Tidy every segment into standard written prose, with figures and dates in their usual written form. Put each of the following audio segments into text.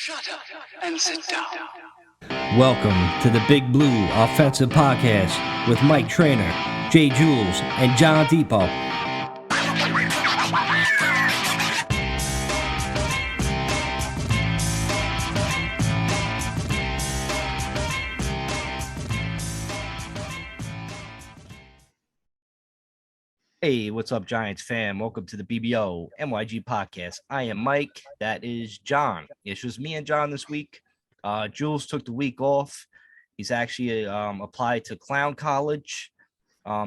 Shut up and sit down. Welcome to the Big Blue Offensive Podcast with Mike Trainer, Jay Jules, and John Depot. Hey, what's up, Giants fan? Welcome to the BBO NYG Podcast. I am Mike. That is John. It's just me and John this week. Jules took the week off. He's actually applied to Clown College.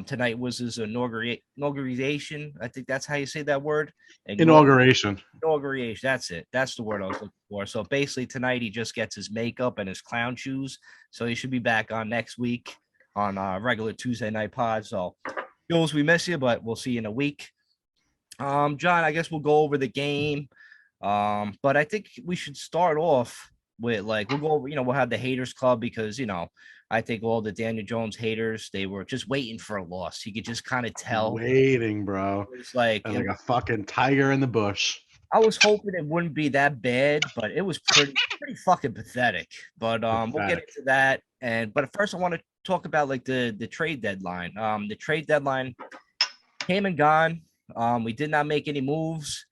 Tonight was his inauguration. I think that's how you say that word. Inauguration. Inauguration. That's it. That's the word I was looking for. So basically tonight he just gets his makeup and his clown shoes. So he should be back on next week on regular Tuesday night pod. So Jules, we miss you, but we'll see you in a week. John, I guess we'll go over the game. But I think we should start off with we'll go over, we'll have the haters club because, I think all the Daniel Jones haters, they were just waiting for a loss. You could just kind of tell. Waiting, bro. It's like a fucking tiger in the bush. I was hoping it wouldn't be that bad, but it was pretty fucking pathetic. But we'll get into that. But first I want to talk about the trade deadline. The trade deadline came and gone. We did not make any moves.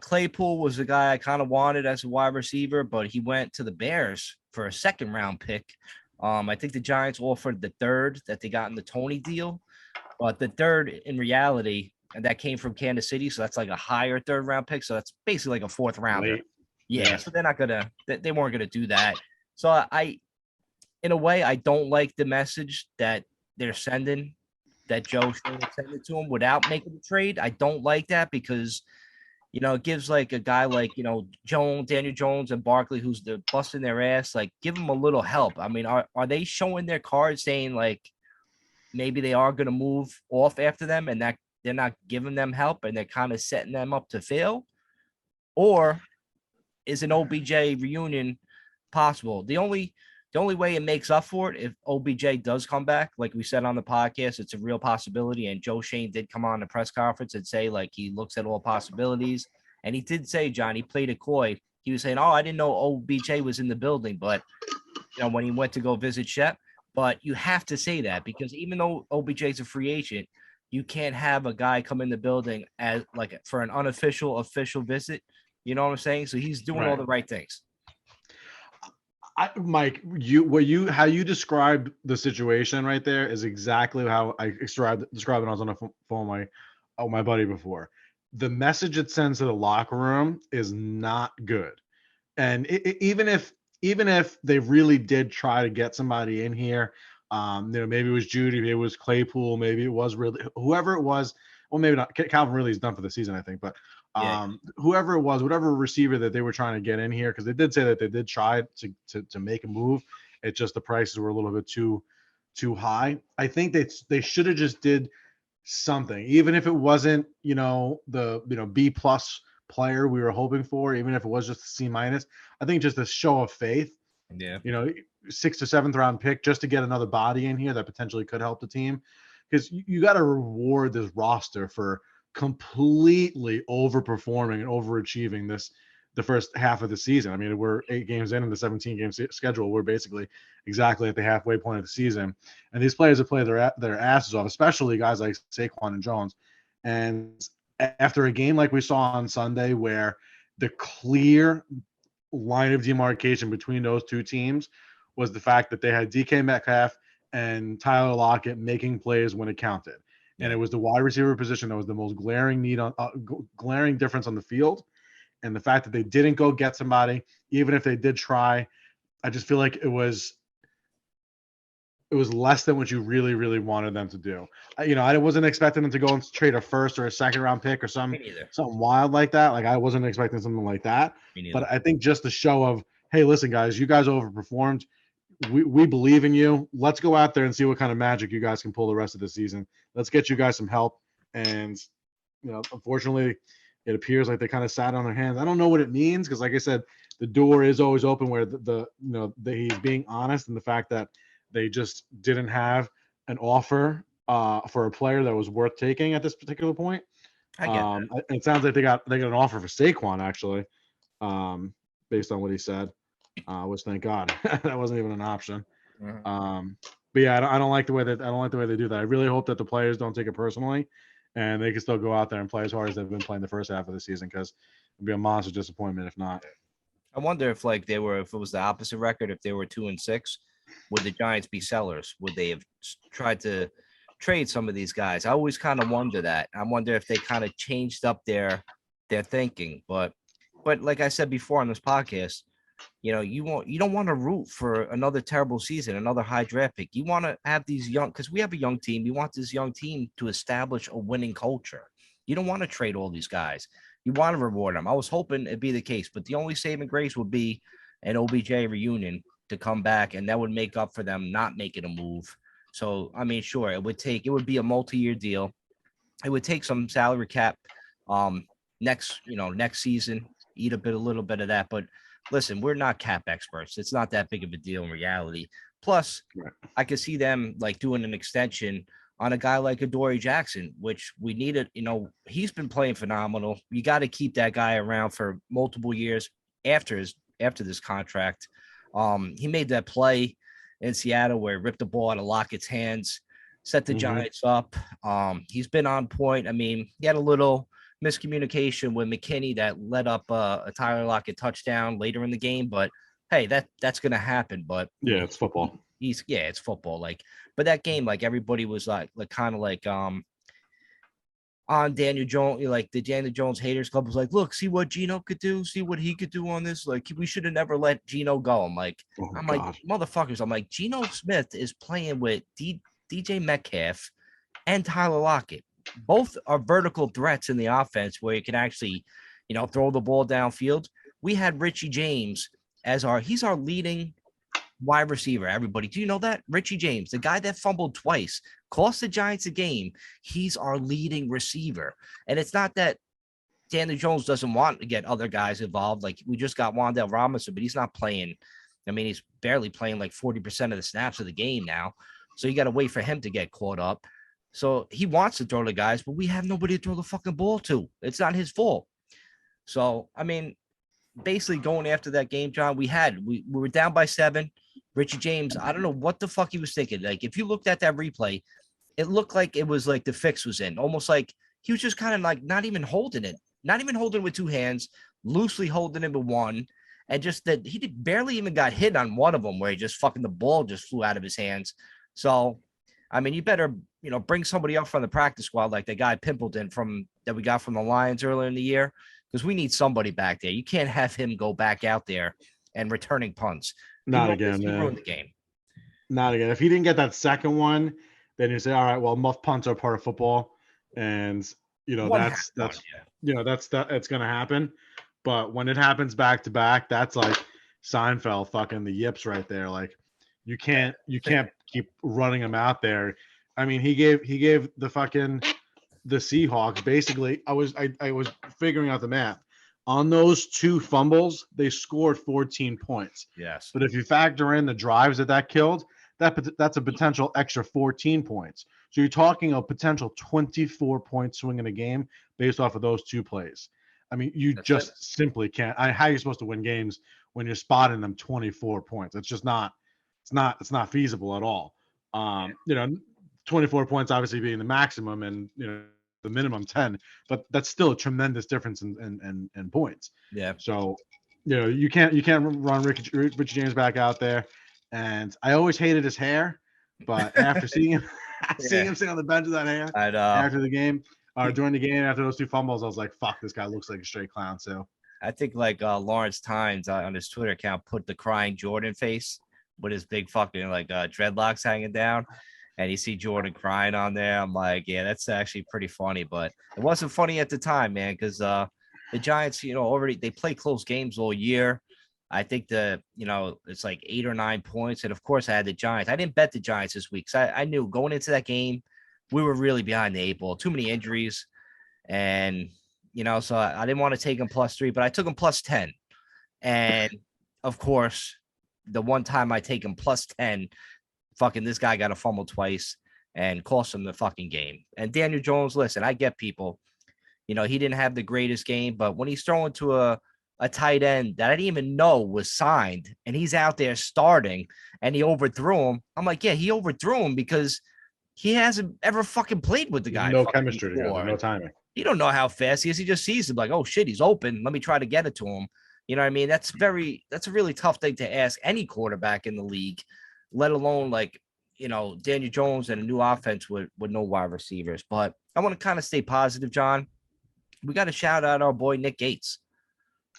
Claypool was the guy I kind of wanted as a wide receiver, but he went to the Bears for a second round pick. I think the Giants offered the third that they got in the Tony deal, but the third in reality, and that came from Kansas City, so that's like a higher third round pick. So that's basically like a fourth rounder. Yeah, so they're not gonna, they weren't gonna do that. So in a way, I don't like the message that they're sending, that Joe Schoen sending to him without making the trade. I don't like that because, it gives like a guy like, Daniel Jones and Barkley, who's busting their ass, give them a little help. I mean, are they showing their cards saying maybe they are going to move off after them and that they're not giving them help and they're kind of setting them up to fail? Or is an OBJ reunion possible? The only way it makes up for it, if OBJ does come back, like we said on the podcast, it's a real possibility. And Joe Schoen did come on the press conference and say he looks at all possibilities. And he did say, John, he played it coy. He was saying, I didn't know OBJ was in the building, but when he went to go visit Shep. But you have to say that because even though OBJ is a free agent, you can't have a guy come in the building as for an official visit. You know what I'm saying? So he's doing all the right things. Mike, how you described the situation right there is exactly how I described it when I was on the phone with my buddy before. The message it sends to the locker room is not good, and even if they really did try to get somebody in here, maybe it was Judy, maybe it was Claypool, maybe it was really whoever it was. Well, maybe not. Calvin really is done for the season, I think, but. Whoever it was, whatever receiver that they were trying to get in here, because they did say that they did try to make a move. It's just the prices were a little bit too high. I think they should have just did something, even if it wasn't the B plus player we were hoping for, even if it was just a C minus. I think just a show of faith. Yeah. 6th or 7th round pick just to get another body in here that potentially could help the team, because you got to reward this roster for completely overperforming and overachieving the first half of the season. I mean, we're 8 games in the 17-game schedule. We're basically exactly at the halfway point of the season, and these players have played their asses off, especially guys like Saquon and Jones. And after a game like we saw on Sunday, where the clear line of demarcation between those two teams was the fact that they had DK Metcalf and Tyler Lockett making plays when it counted. And it was the wide receiver position that was the most glaring glaring difference on the field. And the fact that they didn't go get somebody, even if they did try, I just feel like it was less than what you really, really wanted them to do. I wasn't expecting them to go and trade a first or a second round pick or something wild like that. I wasn't expecting something like that. But I think just the show of, hey, listen, guys, you guys overperformed. We believe in you. Let's go out there and see what kind of magic you guys can pull the rest of the season. Let's get you guys some help. And, unfortunately, it appears like they kind of sat on their hands. I don't know what it means because, like I said, the door is always open where he's being honest, and the fact that they just didn't have an offer for a player that was worth taking at this particular point. I get that. It sounds like they got an offer for Saquon actually. based on what he said. Which thank God that wasn't even an option. Mhm. But yeah, I don't like the way they do that. I really hope that the players don't take it personally, and they can still go out there and play as hard as they've been playing the first half of the season, because it'd be a monster disappointment if not. I wonder if like if it was the opposite record, if they were 2-6, would the Giants be sellers? Would they have tried to trade some of these guys? I always kind of wonder that. I wonder if they kind of changed up their thinking. But like I said before on this podcast, you don't want to root for another terrible season, another high draft pick. You want to have these young, because we have a young team. You want this young team to establish a winning culture. You don't want to trade all these guys. You want to reward them. I was hoping it'd be the case, but the only saving grace would be an OBJ reunion to come back, and that would make up for them not making a move. So I mean, sure, it would be a multi-year deal. It would take some salary cap next season, eat a little bit of that. But listen, we're not cap experts. It's not that big of a deal in reality. Plus, Right. I could see them like doing an extension on a guy like Adoree Jackson, which we needed. He's been playing phenomenal. You got to keep that guy around for multiple years after this contract. He made that play in Seattle where he ripped the ball out of Lockett's hands, set the Giants up. He's been on point. I mean, he had a little miscommunication with McKinney that led up a Tyler Lockett touchdown later in the game, but hey, that's gonna happen. But Yeah, it's football. It's football. But that game, like everybody was like kind of like on Daniel Jones, like the Daniel Jones haters club was like, look, see what Geno could do, see what he could do on this. Like we should have never let Geno go. Oh my I'm God. like, motherfuckers. I'm like, Geno Smith is playing with DJ Metcalf and Tyler Lockett. Both are vertical threats in the offense where you can actually, throw the ball downfield. We had Richie James he's our leading wide receiver. Everybody, do you know that? Richie James, the guy that fumbled twice, cost the Giants a game. He's our leading receiver. And it's not that Daniel Jones doesn't want to get other guys involved. Like we just got Wan'Dale Robinson, but he's not playing. I mean, he's barely playing like 40% of the snaps of the game now. So you got to wait for him to get caught up. So he wants to throw the guys, but we have nobody to throw the fucking ball to. It's not his fault. So, I mean, basically going after that game, John, we were down by 7. Richie James, I don't know what the fuck he was thinking. Like, if you looked at that replay, it looked like it was like the fix was in, almost like he was just kind of like not even holding it with 2 hands, loosely holding it with one. And just that he barely even got hit on one of them where he just fucking the ball just flew out of his hands. So, I mean, you better, bring somebody up from the practice squad like the guy Pimpleton that we got from the Lions earlier in the year, because we need somebody back there. You can't have him go back out there and returning punts. Not again, He man. ruined the game. Not again. If he didn't get that second one, then you say, all right, well, muff punts are part of football, and that's it's gonna happen. But when it happens back to back, that's like Seinfeld fucking the yips right there. Like you can't keep running him out there. I mean, he gave the Seahawks basically. I was figuring out the math. On those 2 fumbles, they scored 14 points. Yes. But if you factor in the drives that killed, that's a potential extra 14 points. So you're talking a potential 24-point swing in a game based off of those 2 plays. I mean, simply can't. How are you supposed to win games when you're spotting them 24 points? It's just not. It's not feasible at all. 24 points obviously being the maximum, and the minimum 10, but that's still a tremendous difference in points. Yeah. So, you can't run Richie James back out there. And I always hated his hair, but after seeing him sitting on the bench with that hair after the game, during the game after those 2 fumbles, I was like, fuck, this guy looks like a straight clown. So I think like Lawrence Tynes on his Twitter account put the crying Jordan face with his big fucking like dreadlocks hanging down. And you see Jordan crying on there. I'm like, yeah, that's actually pretty funny. But it wasn't funny at the time, man, because the Giants, already they play close games all year. I think it's like 8 or 9 points. And of course, I had the Giants. I didn't bet the Giants this week. So I knew going into that game, we were really behind the 8 ball. Too many injuries. And, so I didn't want to take them +3, but I took them +10. And of course, the one time I take them +10, fucking this guy got a fumble twice and cost him the fucking game. And Daniel Jones, listen, I get people, he didn't have the greatest game, but when he's throwing to a a tight end that I didn't even know was signed, and he's out there starting, and he overthrew him. I'm like, yeah, he overthrew him because he hasn't ever fucking played with the guy No fucking chemistry together, before. no timing. You don't know how fast he is. He just sees him like, oh shit, he's open. Let me try to get it to him. You know what I mean? That's a really tough thing to ask any quarterback in the league, let alone like, Daniel Jones and a new offense with no wide receivers. But I want to kind of stay positive, John. We got to shout out our boy Nick Gates.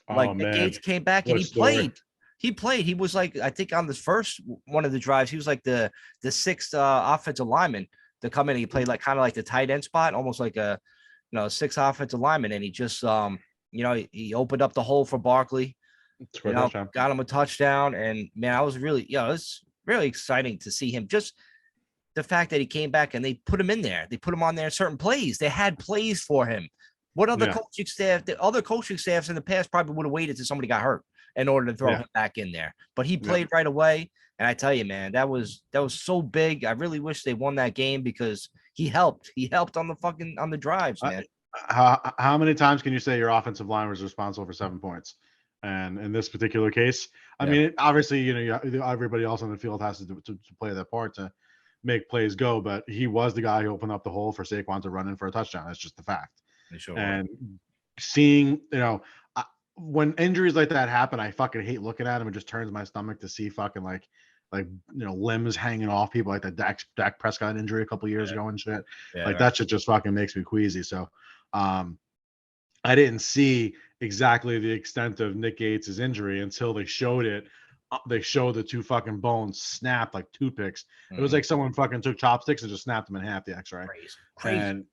Oh Like Nick man, Gates came back and what a he story. played. He played. He was like, I think on the first one of the drives, he was like the sixth offensive lineman to come in. He played like kind of like the tight end spot, almost like a sixth offensive lineman, and he just he opened up the hole for Barkley. Score touchdown. Got him a touchdown, and man, I was really it was really exciting to see him. Just the fact that he came back and they put him in there. They put him on there in certain plays. They had plays for him. What other Yeah. coaching staff? The other coaching staffs in the past probably would have waited till somebody got hurt in order to throw Yeah. him back in there. But he played right away, and I tell you, man, that was so big. I really wish they won that game because he helped. He helped on the drives, man. How many times can you say your offensive line was responsible for 7 points? And in this particular case, I mean, obviously, everybody else on the field has to play their part to make plays go, but he was the guy who opened up the hole for Saquon to run in for a touchdown. That's just the fact. Sure and seeing, when injuries like that happen, I fucking hate looking at him. It just turns my stomach to see fucking like limbs hanging off people, like the Dak Prescott injury a couple years ago and shit. That shit just fucking makes me queasy. So I didn't see exactly the extent of Nick Gates' injury until they showed it. They showed the two fucking bones snapped like toothpicks. It was like someone fucking took chopsticks and just snapped them in half, the X-ray. Crazy. And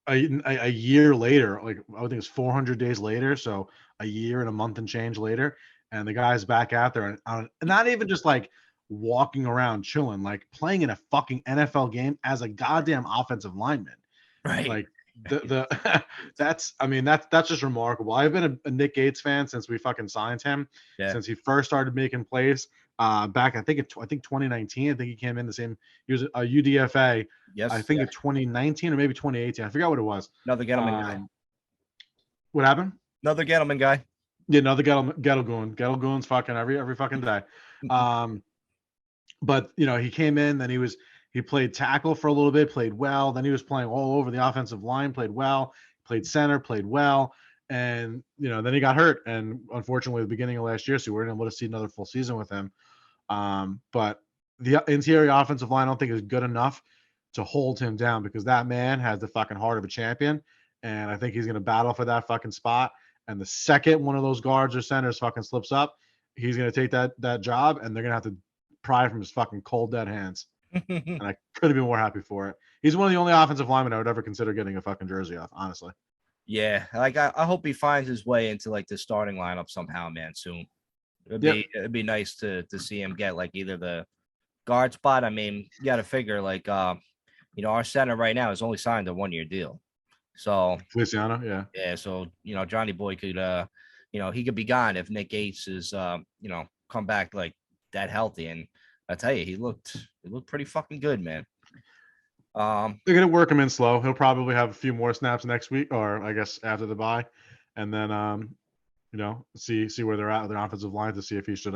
a year later, like I think it's 400 days later, so a year and a month and change later, and the guy's back out there and not even just like walking around chilling, like playing in a fucking NFL game as a goddamn offensive lineman. Right. Like that's just remarkable. I've been a Nick Gates fan since we fucking signed him, since he first started making plays back I think 2019. I think he came in the same, he was a UDFA. Yes, I think in 2019 or maybe 2018. I forgot what it was. Another Gettleman guy. What happened? Another Gettleman guy. Yeah, another Gettle goons fucking every fucking day. But he came in, then he played tackle for a little bit, played well. Then he was playing all over the offensive line, played well, played center, played well. And, then he got hurt. And unfortunately, at the beginning of last year, so we weren't able to see another full season with him. But the interior offensive line, I don't think is good enough to hold him down because that man has the fucking heart of a champion. And I think he's going to battle for that fucking spot. And the second one of those guards or centers fucking slips up, he's going to take that job and they're going to have to pry from his fucking cold, dead hands. And I couldn't be more happy for it. He's one of the only offensive linemen I would ever consider getting a fucking jersey off, honestly. Yeah, like I hope he finds his way into like the starting lineup somehow, man, soon. It'd be nice to see him get like either the guard spot. I mean, you got to figure like our center right now is only signed a 1-year deal. So Feliciano, yeah. Yeah, so Johnny Boy could he could be gone if Nick Gates is come back like that healthy. And I tell you, he looked pretty fucking good, man. They're gonna work him in slow. He'll probably have a few more snaps next week, or I guess after the bye, and then see where they're at with their offensive line to see if he should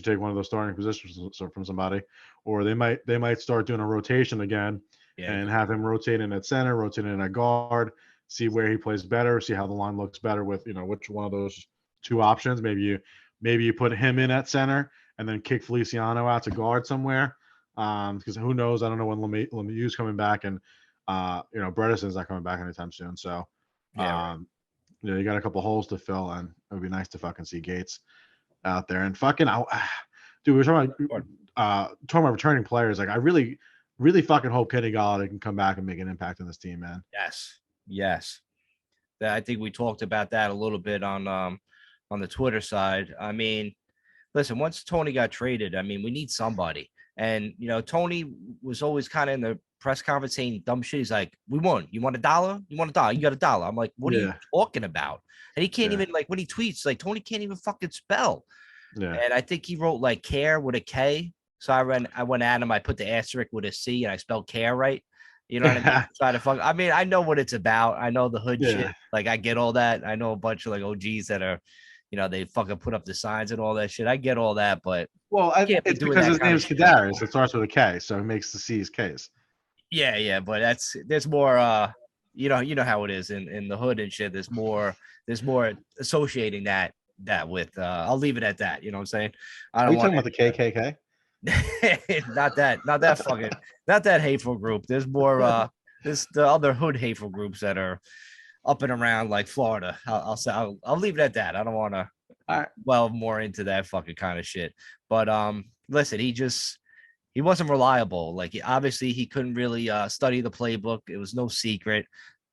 take one of those starting positions from somebody, or they might start doing a rotation again and have him rotating at center, rotating at guard, see where he plays better, see how the line looks better with which one of those two options. Maybe you put him in at center and then kick Feliciano out to guard somewhere. Because who knows? I don't know when Lemieux's coming back, and Bredeson's not coming back anytime soon. So, you got a couple holes to fill, and it would be nice to fucking see Gates out there. And fucking, dude, we were talking about returning players. Like, I really, really fucking hope Kenny Golladay can come back and make an impact on this team, man. Yes. I think we talked about that a little bit on the Twitter side. I mean, listen, once Tony got traded, I mean, we need somebody. And, Tony was always kind of in the press conference saying dumb shit. He's like, we won. You want $1? You want $1? You got $1. I'm like, what are you talking about? And he can't even, like, when he tweets, like, Tony can't even fucking spell. Yeah. And I think he wrote, like, care with a K. So I went at him. I put the asterisk with a C, and I spelled care right. You know what I mean? Try to fuck. I mean, I know what it's about. I know the hood shit. Like, I get all that. I know a bunch of, like, OGs that are, they fucking put up the signs and all that shit. I get all that, but Well, can't be it's doing because that his kind of name's shit. Kadarius. It starts with a K, so it makes the C's K's. Yeah, but there's more you know how it is in the hood and shit. There's more associating that with I'll leave it at that. You know what I'm saying? I Are don't you want talking about the KKK? not that fucking not that hateful group. There's more this the other hood hateful groups that are up and around like Florida. I'll say I'll leave it at that. I don't want to All right. delve more into that fucking kind of shit. But listen, he wasn't reliable. Like obviously he couldn't really study the playbook. It was no secret.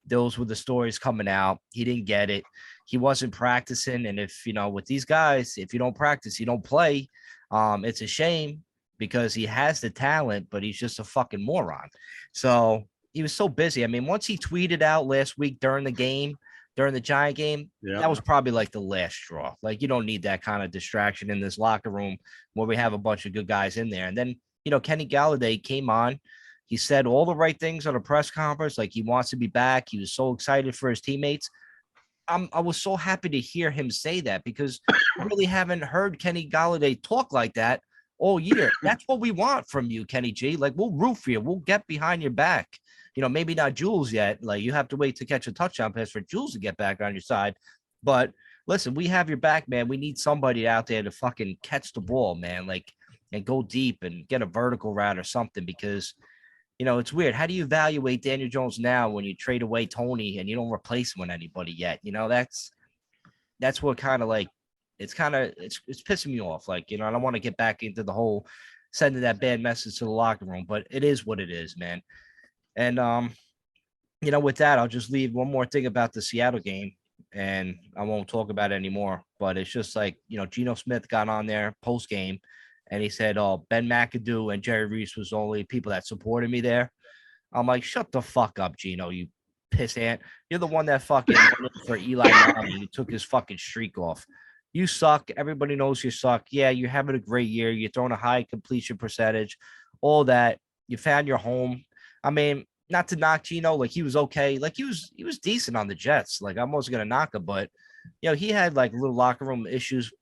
Those were the stories coming out. He didn't get it. He wasn't practicing. And if with these guys, if you don't practice, you don't play. It's a shame because he has the talent, but he's just a fucking moron. So he was so busy. I mean, once he tweeted out last week during the game, during the Giant game, that was probably like the last straw. Like you don't need that kind of distraction in this locker room where we have a bunch of good guys in there. And then Kenny Galladay came on. He said all the right things on a press conference. Like he wants to be back. He was so excited for his teammates. I was so happy to hear him say that because I really haven't heard Kenny Galladay talk like that all year. That's what we want from you, Kenny G. Like we'll root for you. We'll get behind your back. Maybe not Jules yet. Like you have to wait to catch a touchdown pass for Jules to get back on your side. But listen, we have your back, man. We need somebody out there to fucking catch the ball, man. Like and go deep and get a vertical route or something because it's weird. How do you evaluate Daniel Jones now when you trade away Tony and you don't replace him with anybody yet? That's what kind of like it's pissing me off. Like, I don't want to get back into the whole sending that bad message to the locker room, but it is what it is, man. And with that, I'll just leave one more thing about the Seattle game and I won't talk about it anymore. But it's just like, Geno Smith got on there post game and he said, "Oh, Ben McAdoo and Jerry Reese was the only people that supported me there." I'm like, "Shut the fuck up, Geno, you piss ant. You're the one that fucking went in for Eli Manning. You took his fucking streak off. You suck. Everybody knows you suck. Yeah, you're having a great year. You're throwing a high completion percentage, all that. You found your home. I mean, not to knock Geno, like he was okay. Like he was decent on the Jets. Like I'm also gonna knock him, but he had like little locker room issues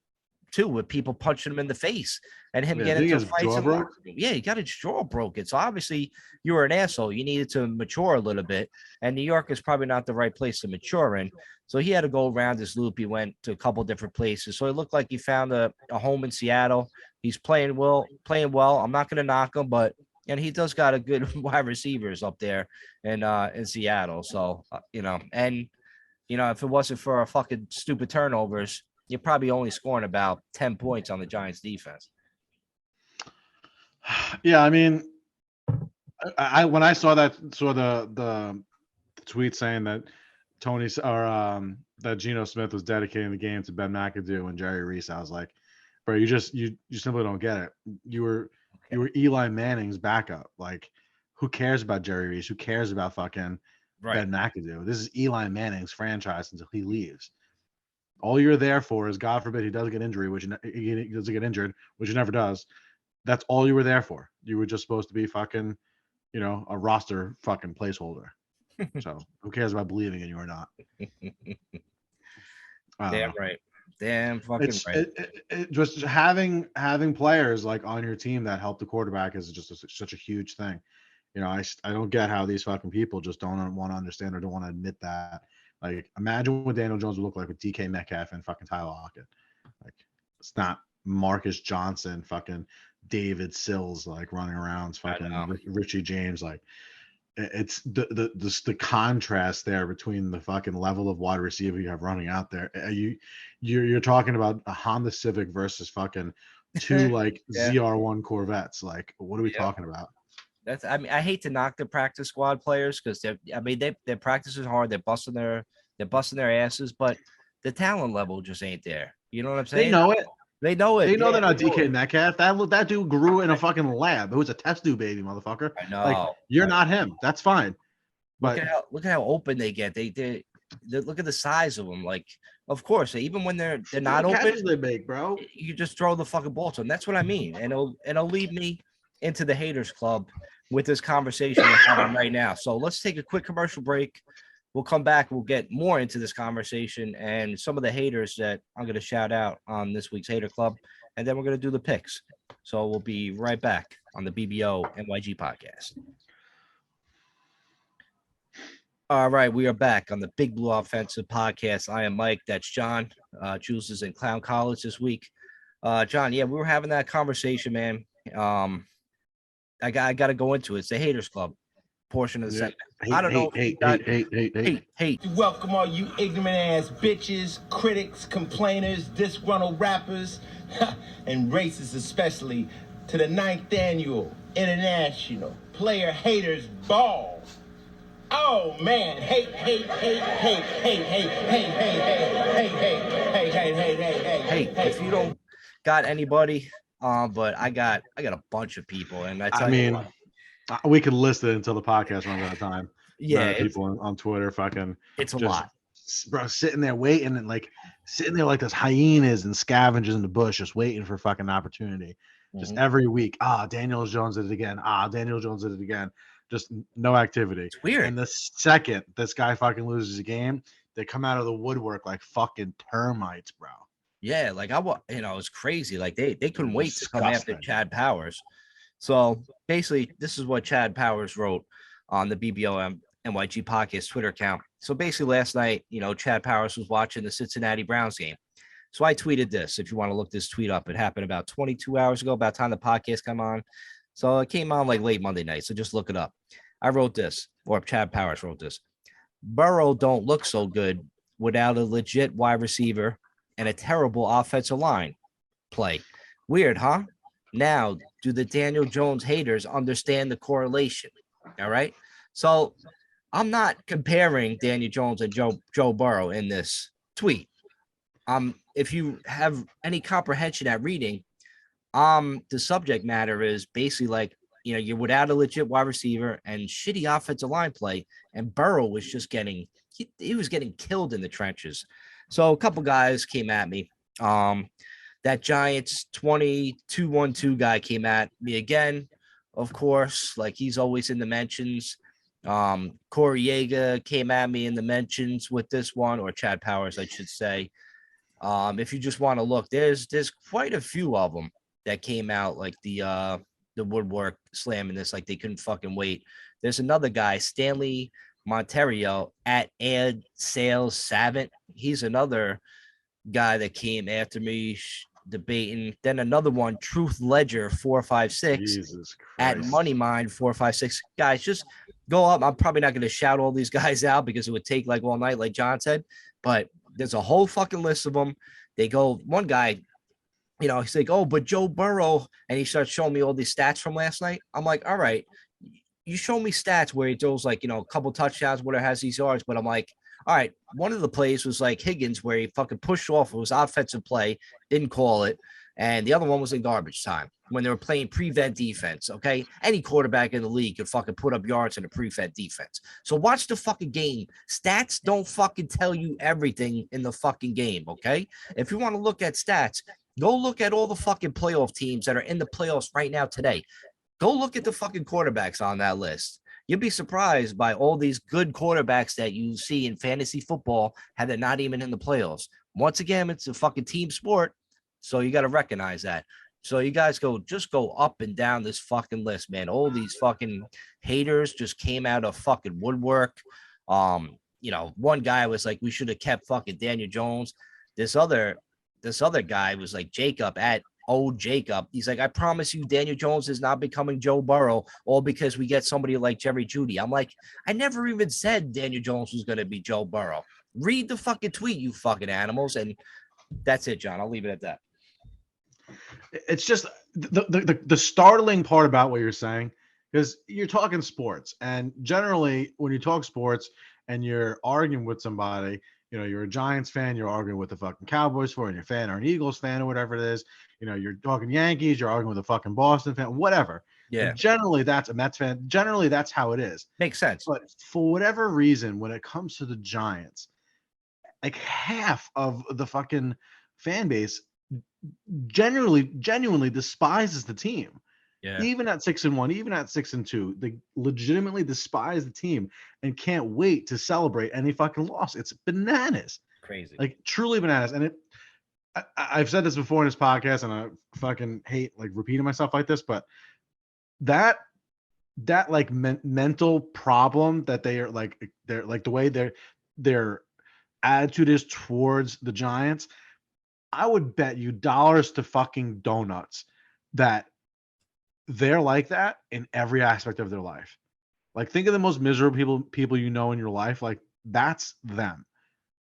too, with people punching him in the face and him getting into fights. Yeah, he got his jaw broken. So obviously you were an asshole. You needed to mature a little bit. And New York is probably not the right place to mature in. So he had to go around this loop. He went to a couple different places. So it looked like he found a home in Seattle. He's playing well. I'm not going to knock him, but he does got a good wide receivers up there in Seattle. So, and if it wasn't for a fucking stupid turnovers, you're probably only scoring about 10 points on the Giants defense. Yeah, I mean, I when I saw the tweet saying that that Geno Smith was dedicating the game to Ben McAdoo and Jerry Reese, I was like, bro, you simply don't get it. You were Eli Manning's backup. Like, who cares about Jerry Reese? Who cares about fucking Ben McAdoo? This is Eli Manning's franchise until he leaves. All you're there for is, God forbid, he does get injury, he doesn't get injured, which he never does. That's all you were there for. You were just supposed to be fucking, a roster fucking placeholder. So who cares about believing in you or not? Damn right. Damn fucking right. Just having players like on your team that help the quarterback is just such a huge thing. I don't get how these fucking people just don't want to understand or don't want to admit that. Like, imagine what Daniel Jones would look like with DK Metcalf and fucking Tyler Lockett. Like, it's not Marcus Johnson, fucking David Sills, like running around, fucking Richie James. Like, it's the contrast there between the fucking level of wide receiver you have running out there. You're talking about a Honda Civic versus fucking two like ZR1 Corvettes. Like, what are we talking about? I hate to knock the practice squad players because their practice is hard. They're busting their asses, but the talent level just ain't there. You know what I'm saying? They know it. They know it. They know they're not DK Metcalf. That dude grew in a fucking lab. It was a test tube baby, motherfucker. I know. Like, you're not him. That's fine. But look at how open they get. They look at the size of them. Like, of course, even when they're not open, they make, bro. You just throw the fucking ball to them. That's what I mean. And it'll lead me into the haters club with this conversation we're having right now. So let's take a quick commercial break. We'll come back. We'll get more into this conversation and some of the haters that I'm going to shout out on this week's Hater Club. And then we're going to do the picks. So we'll be right back on the BBO NYG podcast. All right, we are back on the Big Blue Offensive Podcast. I am Mike. That's John. Jules is in Clown College this week. John, yeah, we were having that conversation, man. I got to go into it. It's the Haters Club portion of the segment. I don't know. Hate. Welcome all you ignorant ass bitches, critics, complainers, disgruntled rappers, and racists especially, to the 9th annual International Player Haters Ball. Oh man, hate. Hey, if you don't got anybody, but I got a bunch of people, and I mean, we could list it until the podcast runs out of time. Yeah, people on Twitter, fucking, it's a lot, bro. Sitting there waiting and sitting there like this hyenas and scavengers in the bush, just waiting for fucking opportunity. Just every week, Daniel Jones did it again. Daniel Jones did it again. Just no activity. It's weird. And the second this guy fucking loses a game, they come out of the woodwork like fucking termites, bro. Yeah, it's crazy. Like they couldn't wait to come after Chad Powers. So basically, this is what Chad Powers wrote on the BBO NYG podcast Twitter account. So basically, last night, Chad Powers was watching the Cincinnati Browns game. So I tweeted this. If you want to look this tweet up, it happened about 22 hours ago, about the time the podcast came on. So it came on like late Monday night. So just look it up. I wrote this, or Chad Powers wrote this. Burrow don't look so good without a legit wide receiver and a terrible offensive line play. Weird, huh? Now, do the Daniel Jones haters understand the correlation? All right. So I'm not comparing Daniel Jones and Joe Burrow in this tweet. If you have any comprehension at reading, the subject matter is basically you're without a legit wide receiver and shitty offensive line play, and Burrow was just he was getting killed in the trenches. So a couple guys came at me. That Giants 22-1-2 guy came at me again, of course, like he's always in the mentions. Corey Yeager came at me in the mentions with this one, or Chad Powers, I should say. If you just want to look, there's quite a few of them that came out like the woodwork slamming this, like they couldn't fucking wait. There's another guy, Stanley Monterio at Ad Sales Savant. He's another guy that came after me debating. Then another one, Truth Ledger 456 at Money Mind 456. Guys, just go up. I'm probably not going to shout all these guys out because it would take like all night, like John said, but there's a whole fucking list of them. They go, one guy, he's like, oh, but Joe Burrow, and he starts showing me all these stats from last night. I'm like, all right, you show me stats where he throws like, a couple touchdowns, whatever, has these yards, but I'm like, all right, one of the plays was like Higgins where he fucking pushed off. It was offensive play, didn't call it. And the other one was in garbage time when they were playing prevent defense, okay? Any quarterback in the league could fucking put up yards in a prevent defense. So watch the fucking game. Stats don't fucking tell you everything in the fucking game, okay? If you want to look at stats, go look at all the fucking playoff teams that are in the playoffs right now today. Go look at the fucking quarterbacks on that list. You'll be surprised by all these good quarterbacks that you see in fantasy football and they're not even in the playoffs. Once again, it's a fucking team sport, so you got to recognize that. So you guys go up and down this fucking list, man. All these fucking haters just came out of fucking woodwork. One guy was like, we should have kept fucking Daniel Jones. This other guy was like Jacob at old Jacob. He's like, I promise you, Daniel Jones is not becoming Joe Burrow, all because we get somebody like Jerry Jeudy. I'm like, I never even said Daniel Jones was going to be Joe Burrow. Read the fucking tweet, you fucking animals. And that's it, John. I'll leave it at that. It's just the startling part about what you're saying, because you're talking sports, and generally when you talk sports and you're arguing with somebody, you're a Giants fan, you're arguing with a fucking Cowboys fan, and you're a fan or an Eagles fan or whatever it is. You're talking Yankees, you're arguing with a fucking Boston fan, whatever. Yeah. And generally, that's a Mets fan. Generally, that's how it is. Makes sense. But for whatever reason, when it comes to the Giants, like half of the fucking fan base genuinely despises the team. Yeah. Even at 6-1, even at 6-2, they legitimately despise the team and can't wait to celebrate any fucking loss. It's bananas, Crazy. like truly bananas. And I've said this before in this podcast, and I fucking hate like repeating myself like this, but that like mental problem that they're like the way their attitude is towards the Giants. I would bet you dollars to fucking donuts that they're like that in every aspect of their life. Like, think of the most miserable people you know in your life. Like, that's them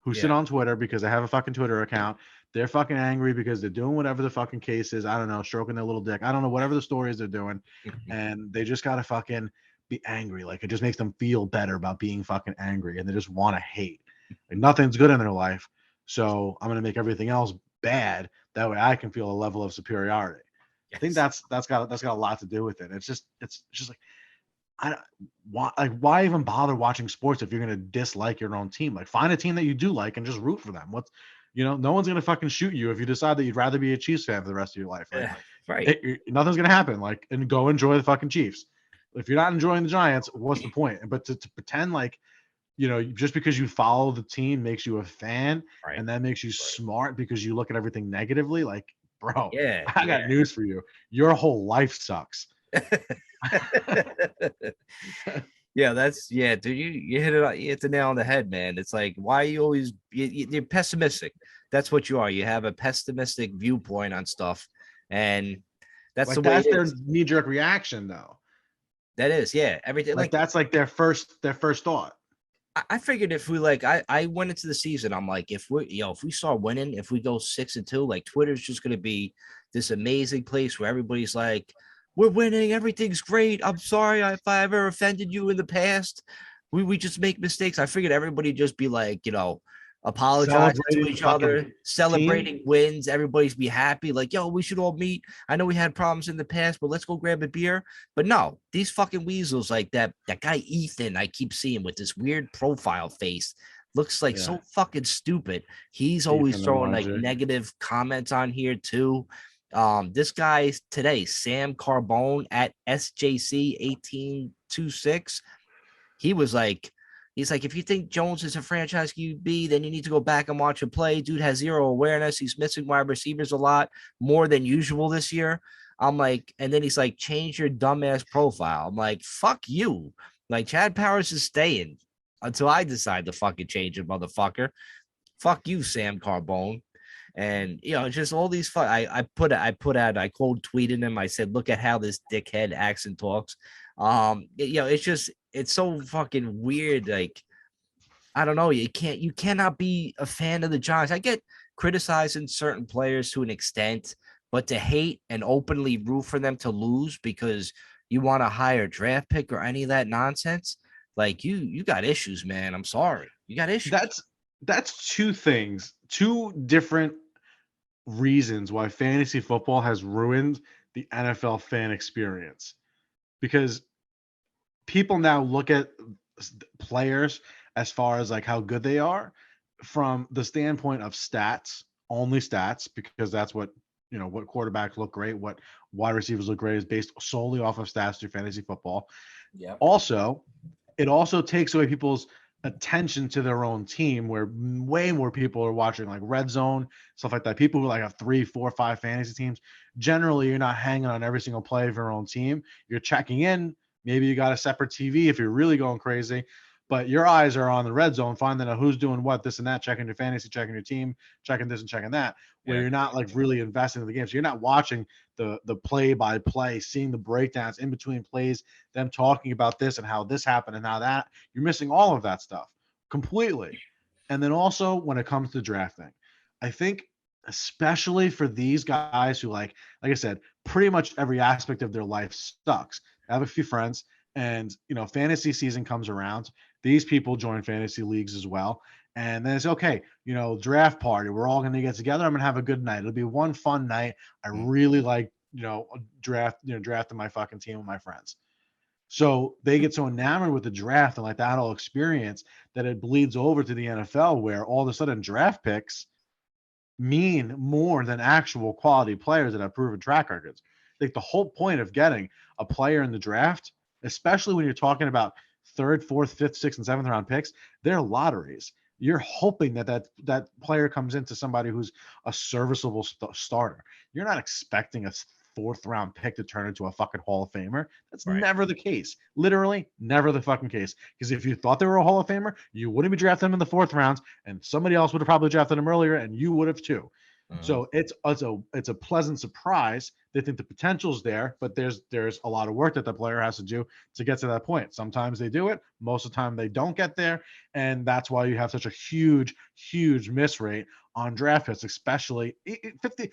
who sit Yeah. on Twitter because they have a fucking Twitter account. They're fucking angry because they're doing whatever the fucking case is. I don't know, stroking their little dick. I don't know, whatever the story is they're doing. And they just gotta fucking be angry. Like, it just makes them feel better about being fucking angry, and they just want to hate. Like, nothing's good in their life. So I'm gonna make everything else bad. That way I can feel a level of superiority. I think Yes. that's got a lot to do with it. It's just like why even bother watching sports if you're gonna dislike your own team? Like, find a team that you do like and just root for them. No one's gonna fucking shoot you if you decide that you'd rather be a Chiefs fan for the rest of your life. Like, Yeah, right. nothing's gonna happen. Like, and go enjoy the fucking Chiefs. If you're not enjoying the Giants, what's the point? But to pretend like just because you follow the team makes you a fan, Right. and that makes you smart because you look at everything negatively, like, bro, Yeah. I got news for you. Your whole life sucks. Yeah, dude. You hit it. You hit the nail on the head, man. It's like, why are you always you're pessimistic? That's what you are. You have a pessimistic viewpoint on stuff, and that's the Like, way that's it their is. knee-jerk reaction, though. That is, yeah. Everything Like, like that's like their first thought. I figured if we like I went into the season, I'm like, if we start winning, if we go 6-2, like Twitter's just gonna be this amazing place where everybody's like, we're winning, everything's great. I'm sorry if I ever offended you in the past. We just make mistakes. I figured everybody just be like, apologizing to Celebrating the each fucking other, celebrating team. wins, everybody's be happy, like, yo, we should all meet. I know we had problems in the past, but let's go grab a beer. But no, these fucking weasels like that guy Ethan I keep seeing with this weird profile face looks like Yeah. so fucking stupid. He's always Ethan throwing like emoji. negative comments on here too. This guy today, Sam Carbone at SJC 1826, he was like, he's like, if you think Jones is a franchise QB, then you need to go back and watch him play. Dude has zero awareness. He's missing wide receivers a lot more than usual this year. I'm like, and then he's like, change your dumbass profile. I'm like, fuck you. Like, Chad Powers is staying until I decide to fucking change it, motherfucker. Fuck you, Sam Carbone. And just all these I quote tweeted him. I said, look at how this dickhead acts and talks. It's so fucking weird. Like, I don't know. You cannot be a fan of the Giants. I get criticizing certain players to an extent, but to hate and openly root for them to lose because you want a higher draft pick or any of that nonsense, like you got issues, man. I'm sorry. You got issues. That's two different reasons why fantasy football has ruined the NFL fan experience. Because people now look at players as far as like how good they are from the standpoint of stats, only stats, because that's what what quarterbacks look great, what wide receivers look great is based solely off of stats through fantasy football. Yeah. Also, it also takes away people's attention to their own team, where way more people are watching like red zone, stuff like that. People who like have 3, 4, 5 fantasy teams, generally you're not hanging on every single play of your own team. You're checking in. Maybe you got a separate TV if you're really going crazy, but your eyes are on the red zone, finding out who's doing what, this and that, checking your fantasy, checking your team, checking this and checking that, where Yeah. you're not like really investing in the game. So you're not watching the play by play, seeing the breakdowns in between plays, them talking about this and how this happened and how that. You're missing all of that stuff completely. And then also when it comes to drafting, I think especially for these guys who like I said, pretty much every aspect of their life sucks. I have a few friends, and fantasy season comes around. These people join fantasy leagues as well. And then it's okay, draft party. We're all going to get together. I'm going to have a good night. It'll be one fun night. I really like, drafting my fucking team with my friends. So they get so enamored with the draft and like that whole experience that it bleeds over to the NFL, where all of a sudden draft picks mean more than actual quality players that have proven track records. like the whole point of getting a player in the draft, especially when you're talking about third, fourth, fifth, sixth, and seventh round picks, they're lotteries. You're hoping that player comes into somebody who's a serviceable starter. You're not expecting a fourth round pick to turn into a fucking Hall of Famer. That's Right. never the case. Literally never the fucking case. Because if you thought they were a Hall of Famer, you wouldn't be drafting them in the fourth round, and somebody else would have probably drafted them earlier, and you would have too. So it's a pleasant surprise. They think the potential's there, but there's a lot of work that the player has to do to get to that point. Sometimes they do it, most of the time they don't get there, and that's why you have such a huge miss rate on draft picks, especially 50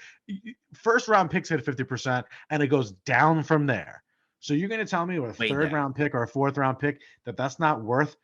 first round picks hit 50%, and it goes down from there. So you're going to tell me with a third round pick or a fourth round pick that's not worth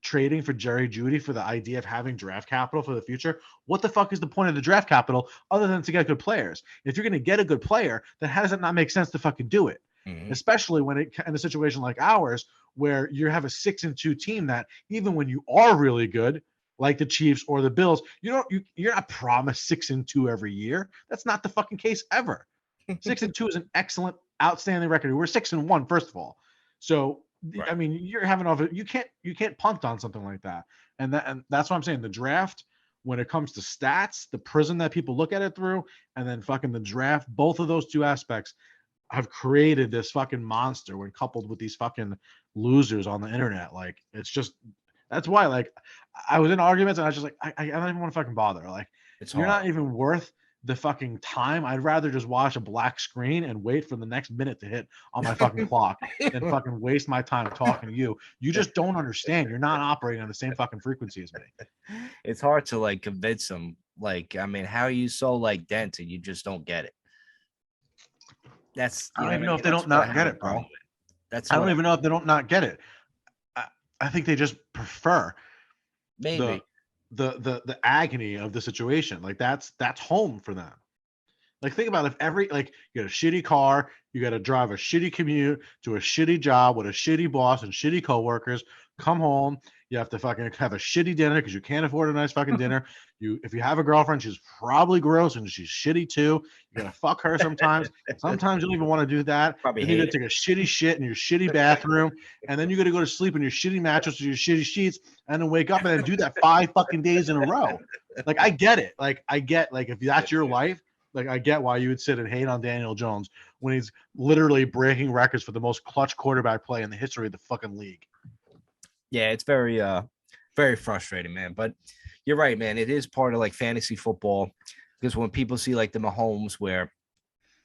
trading for Jerry Jeudy for the idea of having draft capital for the future? What the fuck is the point of the draft capital other than to get good players? If you're going to get a good player, then how does it not make sense to fucking do it? Especially when it in a situation like ours, where you have a 6-2 team that even when you are really good, like the Chiefs or the Bills, you're not promised 6-2 every year. That's not the fucking case ever. 6-2 is an excellent, outstanding record. We're 6-1, first of all. So right. I mean, you're having you can't punt on something like that. And that's what I'm saying. The draft, when it comes to stats, the prism that people look at it through, and then fucking the draft, both of those two aspects have created this fucking monster when coupled with these fucking losers on the internet. Like, it's just, that's why, like, I was in arguments and I was just like, I don't even want to fucking bother. Like, you're not even worth the fucking time. I'd rather just watch a black screen and wait for the next minute to hit on my fucking clock than fucking waste my time talking to you. You just don't understand. You're not operating on the same fucking frequency as me. It's hard to like convince them. Like, I mean, how are you so like dense and you just don't get it? That's, I don't even know if they don't not get it, bro. I don't even know if they don't not get it. I think they just prefer maybe the agony of the situation. Like that's home for them. Like, think about if you get a shitty car, you got to drive a shitty commute to a shitty job with a shitty boss and shitty coworkers, come home, you have to fucking have a shitty dinner because you can't afford a nice fucking dinner. If you have a girlfriend, she's probably gross and she's shitty too. You gotta fuck her sometimes. Sometimes you don't even want to do that. Then you gotta take a shitty shit in your shitty bathroom, and then you gotta go to sleep in your shitty mattress with your shitty sheets, and then wake up and then do that 5 fucking days in a row. Like, I get it. Like, if that's your life, like, I get why you would sit and hate on Daniel Jones when he's literally breaking records for the most clutch quarterback play in the history of the fucking league. Yeah, it's very frustrating, man. But you're right, man. It is part of like fantasy football, because when people see like the Mahomes, where,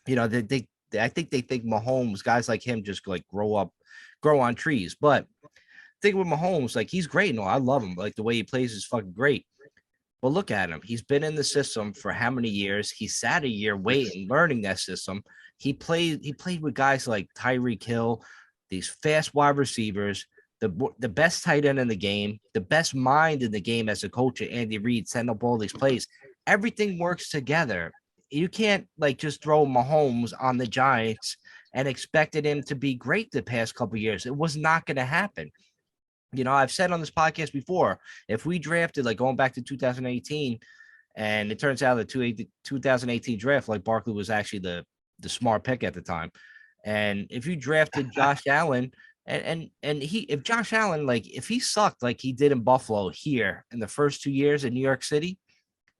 you know, I think they think Mahomes, guys like him, just like grow on trees. But think with Mahomes, like, he's great. No, I love him. Like, the way he plays is fucking great. But look at him. He's been in the system for how many years? He sat a year waiting, learning that system. He played with guys like Tyreek Hill, these fast wide receivers, the best tight end in the game, the best mind in the game as a coach, Andy Reid, setting up all these plays. Everything works together. You can't like just throw Mahomes on the Giants and expected him to be great the past couple of years. It was not going to happen. You know, I've said on this podcast before, if we drafted, like, going back to 2018, and it turns out the 2018 draft, like, Barkley was actually the smart pick at the time. And if you drafted Josh Allen, if Josh Allen, like, if he sucked like he did in Buffalo here in the first 2 years in New York City,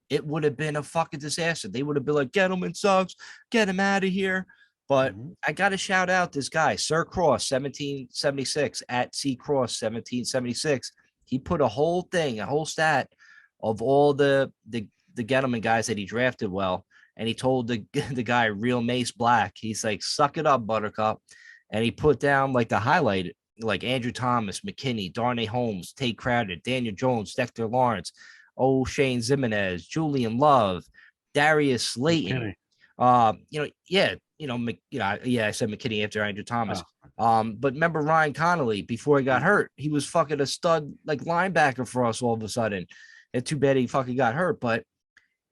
it would have been a fucking disaster. They would have been like, Gettleman sucks, get him out of here. But I got to shout out this guy, Sir Cross 1776 at C Cross 1776. He put a whole stat of all the Gettleman guys that he drafted well. And he told the guy, Real Mace Black, he's like, suck it up, Buttercup. And he put down like the highlight, like Andrew Thomas, McKinney, Darnay Holmes, Tate Crowder, Daniel Jones, Dexter Lawrence, Shane Zimenez, Julian Love, Darius Slayton. I said McKinney after Andrew Thomas. But remember Ryan Connolly before he got hurt? He was fucking a stud like linebacker for us all of a sudden. And too bad he fucking got hurt.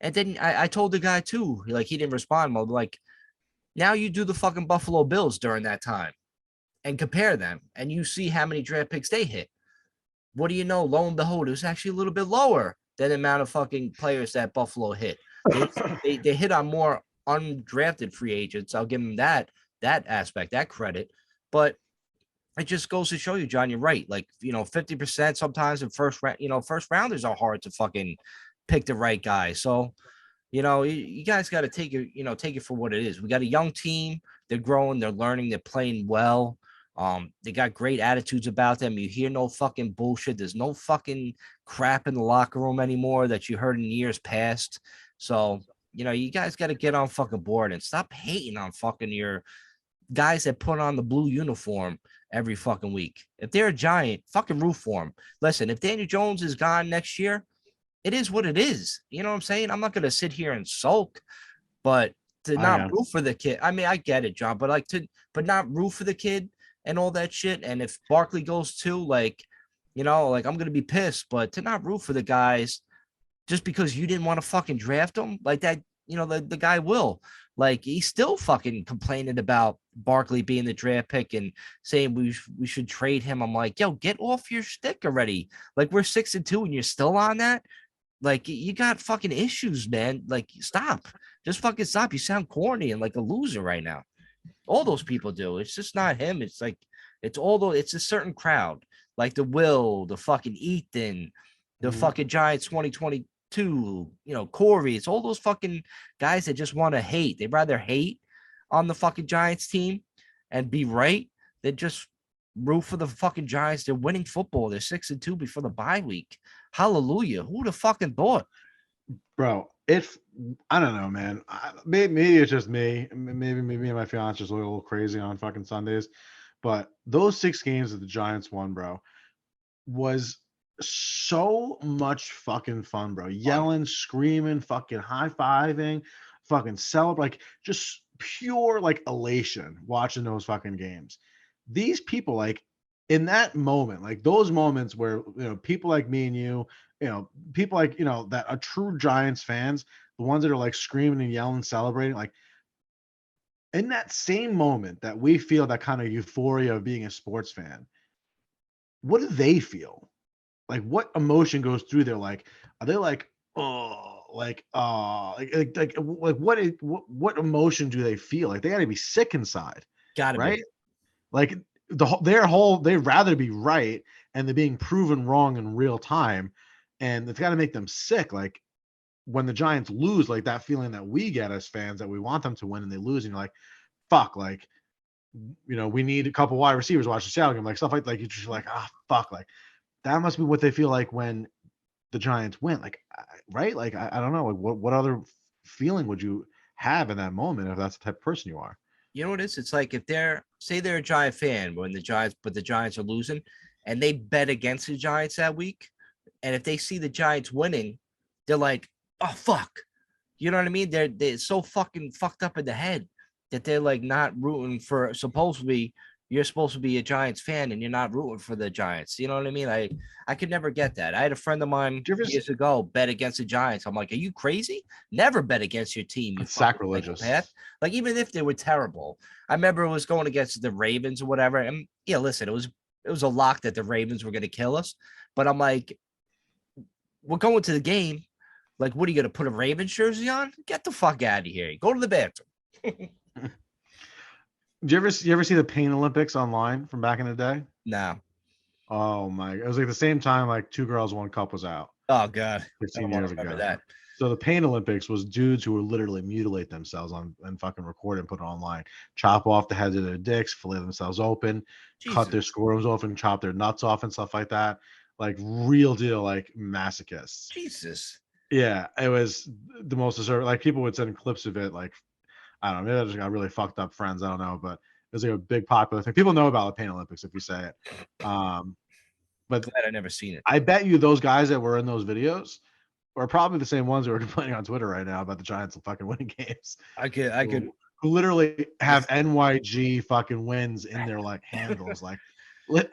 And then I told the guy too, like, he didn't respond. I'm like, now you do the fucking Buffalo Bills during that time and compare them, and you see how many draft picks they hit. What do you know? Lo and behold, it was actually a little bit lower than the amount of fucking players that Buffalo hit. They hit on more undrafted free agents. I'll give them that aspect, that credit. But it just goes to show you, John, you're right. Like, 50% sometimes in first round, first rounders are hard to fucking pick the right guy. So, you guys got to take it, take it for what it is. We got a young team. They're growing, they're learning, they're playing well. They got great attitudes about them. You hear no fucking bullshit. There's no fucking crap in the locker room anymore that you heard in years past. So, you guys got to get on fucking board and stop hating on fucking your guys that put on the blue uniform every fucking week. If they're a Giant, fucking root for them. Listen, if Daniel Jones is gone next year, it is what it is. You know what I'm saying? I'm not going to sit here and sulk, but to not root for the kid. I mean, I get it, John, but but not root for the kid and all that shit. And if Barkley goes too, like I'm going to be pissed, but to not root for the guys just because you didn't want to fucking draft them like that, the guy will. Like, he's still fucking complaining about Barkley being the draft pick and saying we should trade him. I'm like, yo, get off your stick already. Like, we're 6-2 and you're still on that. Like, you got fucking issues, man. Like, stop. Just fucking stop. You sound corny and like a loser right now. All those people do. It's just not him. It's like, it's a certain crowd. Like the Will, the fucking Ethan, the fucking Giants 2022, Corey. It's all those fucking guys that just want to hate. They'd rather hate on the fucking Giants team and be right than just root for the fucking Giants. They're winning football. They're 6-2 before the bye week. Hallelujah. Who the fucking thought? Bro, I don't know, man. Maybe it's just me. Maybe me and my fiance just look a little crazy on fucking Sundays. But those 6 games that the Giants won, bro, was so much fucking fun, bro. Yelling, screaming, fucking high-fiving, fucking celebrate, like just pure like elation watching those fucking games. These people, like in that moment, like those moments where people like me and you, people like that are true Giants fans, the ones that are like screaming and yelling, celebrating, like in that same moment that we feel that kind of euphoria of being a sports fan, what do they feel? Like, what emotion goes through there? Like, are they like, oh, like, what emotion do they feel? Like, they got to be sick inside, right? Be. Like they'd rather be right, and they're being proven wrong in real time, and it's got to make them sick. Like when the Giants lose, like that feeling that we get as fans that we want them to win and they lose, and you're like, fuck, like, we need a couple wide receivers watch the Seattle game, like stuff like you're just like, fuck, like that must be what they feel like when the Giants win, like, right? Like I don't know, like what other feeling would you have in that moment if that's the type of person you are? You know what it is? It's like if they're a Giant fan when the Giants are losing and they bet against the Giants that week. And if they see the Giants winning, they're like, oh, fuck. You know what I mean? They're so fucking fucked up in the head that they're like not rooting for, you're supposed to be a Giants fan and you're not rooting for the Giants. You know what I mean? I could never get that. I had a friend of mine years ago bet against the Giants. I'm like, are you crazy? Never bet against your team. You sacrilegious. Like, even if they were terrible. I remember it was going against the Ravens or whatever. And yeah, listen, it was a lock that the Ravens were going to kill us. But I'm like, we're going to the game. Like, what are you going to put a Ravens jersey on? Get the fuck out of here. Go to the bathroom. Did you ever see the Pain Olympics online from back in the day? No. Oh my! It was like the same time like 2 Girls, 1 Cup was out. Oh god, 15 years ago. That. So the Pain Olympics was dudes who would literally mutilate themselves and fucking record and put it online, chop off the heads of their dicks, fillet themselves open, cut their scrotums open, chop their nuts off and stuff like that. Like real deal, like masochists. Jesus. Yeah, it was the most deserving. Like people would send clips of it, like. I don't know. Maybe I just got really fucked up friends. I don't know, but it was like a big popular thing. People know about the Pain Olympics if you say it. But glad I never seen it. I bet you those guys that were in those videos are probably the same ones who are complaining on Twitter right now about the Giants fucking winning games. I could who literally have NYG fucking wins in their like handles. Like, what's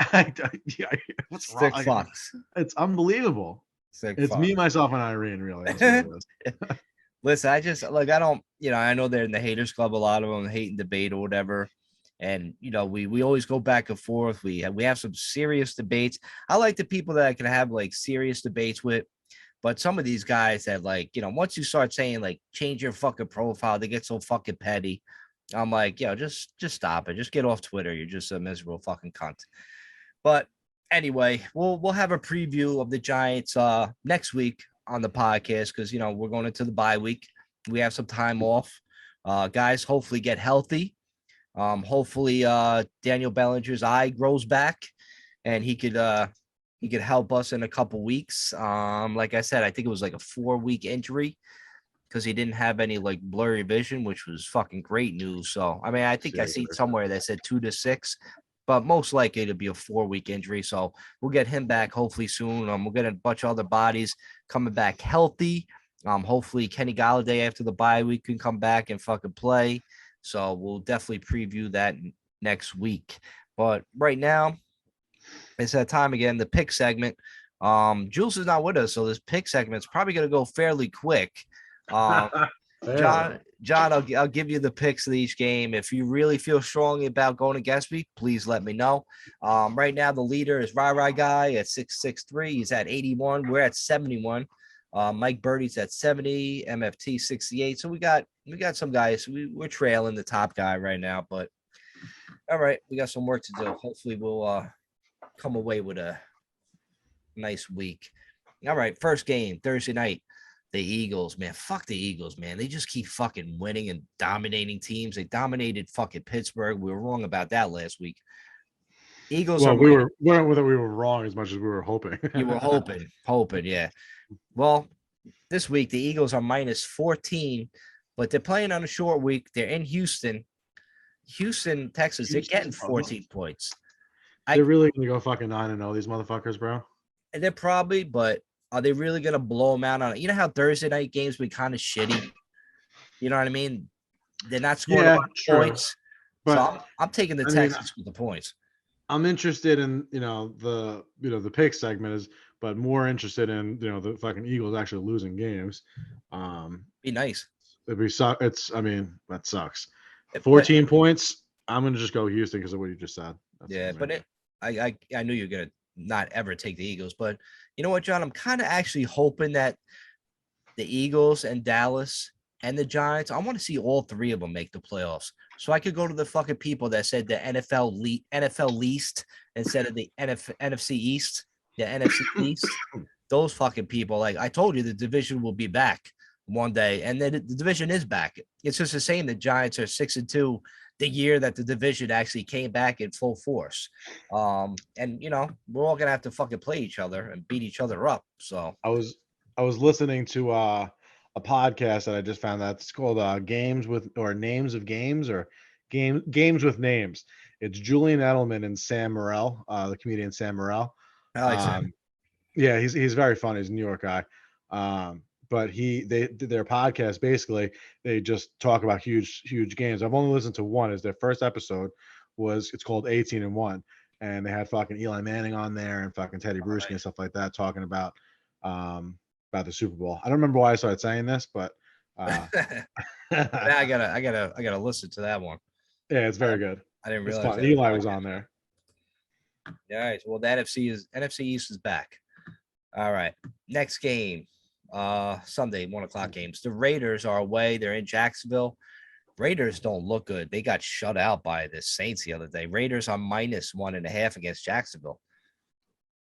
wrong? Fox. It's unbelievable. It's Fox. Me, myself, and Irene. Really. That's what it is. Listen, I just like I don't, I know they're in the haters club, a lot of them hate and debate or whatever. And we always go back and forth. We have some serious debates. I like the people that I can have like serious debates with, But some of these guys that like, once you start saying like change your fucking profile, they get so fucking petty. I'm like, just stop it. Just get off Twitter. You're just a miserable fucking cunt. But anyway, we'll have a preview of the Giants next week on the podcast because we're going into the bye week. We have some time off. Guys, hopefully get healthy. Hopefully Daniel Bellinger's eye grows back and he could help us in a couple weeks. Like I said, I think it was like a 4-week injury because he didn't have any like blurry vision, which was fucking great news. So I mean, I think I see somewhere that said 2 to 6, but most likely it'll be a 4-week injury. So we'll get him back hopefully soon. We'll get a bunch of other bodies coming back healthy. Hopefully Kenny Galladay after the bye week can come back and fucking play. So we'll definitely preview that next week. But right now, it's that time again, the pick segment. Jules is not with us, so this pick segment is probably going to go fairly quick. John, I'll give you the picks of each game. If you really feel strongly about going against me, please let me know. Right now, the leader is Rai Guy at 663. He's at 81. We're at 71. Mike Birdie's at 70. MFT 68. So we got some guys. We're trailing the top guy right now, but all right, we got some work to do. Hopefully, we'll come away with a nice week. All right, first game Thursday night. The Eagles, man. Fuck the Eagles, man. They just keep fucking winning and dominating teams. They dominated fucking Pittsburgh. We were wrong about that last week. Eagles well, are we were wrong as much as we were hoping. You were hoping, yeah. Well, this week the Eagles are minus 14, but they're playing on a short week. They're in Houston, Texas. They're getting 14 points. They're really gonna go fucking 9-0, these motherfuckers, bro. And they're probably, but are they really gonna blow them out on it? You know how Thursday night games be kind of shitty. You know what I mean? They're not scoring a lot of points. But so I'm taking the Texans with the points. I'm interested in the pick segment but more interested in the fucking Eagles actually losing games. Be nice. That sucks. 14 points. I'm gonna just go Houston because of what you just said. I knew you were gonna not ever take the Eagles, but you know what, John? I'm kind of actually hoping that the Eagles and Dallas and the Giants, I want to see all three of them make the playoffs. So I could go to the fucking people that said the NFL least instead of the NFC East, the NFC East. Those fucking people, like I told you, the division will be back one day, and then the division is back. It's just the same. The Giants are 6-2 the year that the division actually came back in full force. And we're all gonna have to fucking play each other and beat each other up. So I was listening to a podcast that I just found that's called Names of Games or Games with Names. It's Julian Edelman and Sam Morril, the comedian Sam Morril. I like Sam. Yeah, he's very funny. He's a New York guy. But they did their podcast. Basically, they just talk about huge games. I've only listened to one. Is their first episode it's called 18-1, and they had fucking Eli Manning on there and fucking Teddy Bruschi and stuff like that talking about the Super Bowl. I don't remember why I started saying this, but I gotta listen to that one. Yeah, it's very good. I didn't realize Eli was on there. All right. Well, the NFC East is back. All right. Next game. Sunday, 1:00 games. The Raiders are away. They're in Jacksonville. Raiders don't look good. They got shut out by the Saints the other day. Raiders are minus 1.5 against Jacksonville.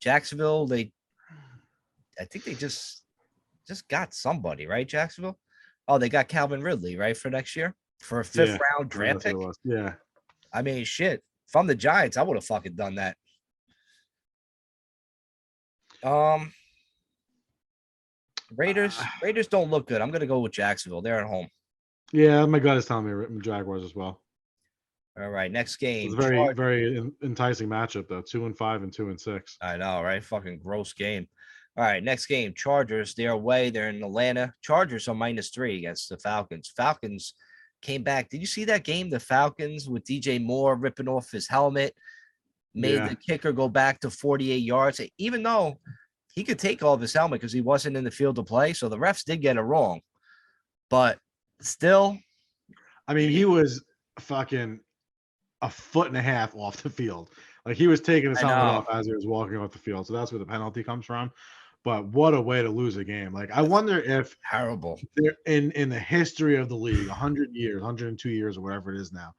Jacksonville, I think they just got somebody, right? Jacksonville. Oh, they got Calvin Ridley, right, for next year for a 5th round draft pick. Yeah. I mean, shit. If I'm the Giants, I would have fucking done that. Raiders don't look good. I'm gonna go with Jacksonville. They're at home. Yeah, my gut is telling me Jaguars as well. All right, next game. It's a very, very enticing matchup though. 2-5 and 2-6. I know, right? Fucking gross game. All right, next game. Chargers. They're away. They're in Atlanta. Chargers are -3 against the Falcons. Falcons came back. Did you see that game? The Falcons with DJ Moore ripping off his helmet made the kicker go back to 48 yards, even though he could take off his helmet because he wasn't in the field to play. So the refs did get it wrong. But still. I mean, he was fucking a 1.5 feet off the field. Like he was taking his helmet off as he was walking off the field. So that's where the penalty comes from. but what a way to lose a game. Like, I wonder if Terrible. they're in the history of the league, 100 years, 102 years, or whatever it is now,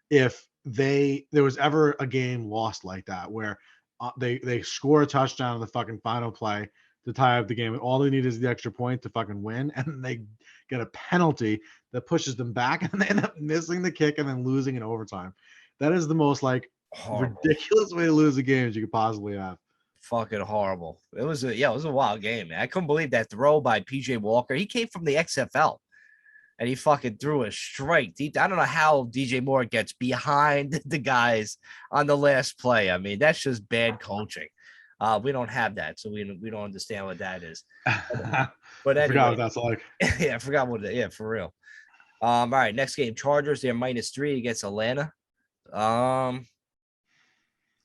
if there was ever a game lost like that where they score a touchdown in the fucking final play to tie up the game, and all they need is the extra point to fucking win, and then they get a penalty that pushes them back, and they end up missing the kick and then losing in overtime. That is the most like Horrible. ridiculous way to lose a game as you could possibly have. Fucking horrible. It was a wild game, man. I couldn't believe that throw by PJ Walker. He came from the XFL and he fucking threw a strike deep. I don't know how DJ Moore gets behind the guys on the last play. I mean, that's just bad coaching. We don't have that, so we don't understand what that is. But I anyway, forgot what that's like. yeah, I forgot what it. Yeah, for real. All right, next game, Chargers. They're -3 against Atlanta.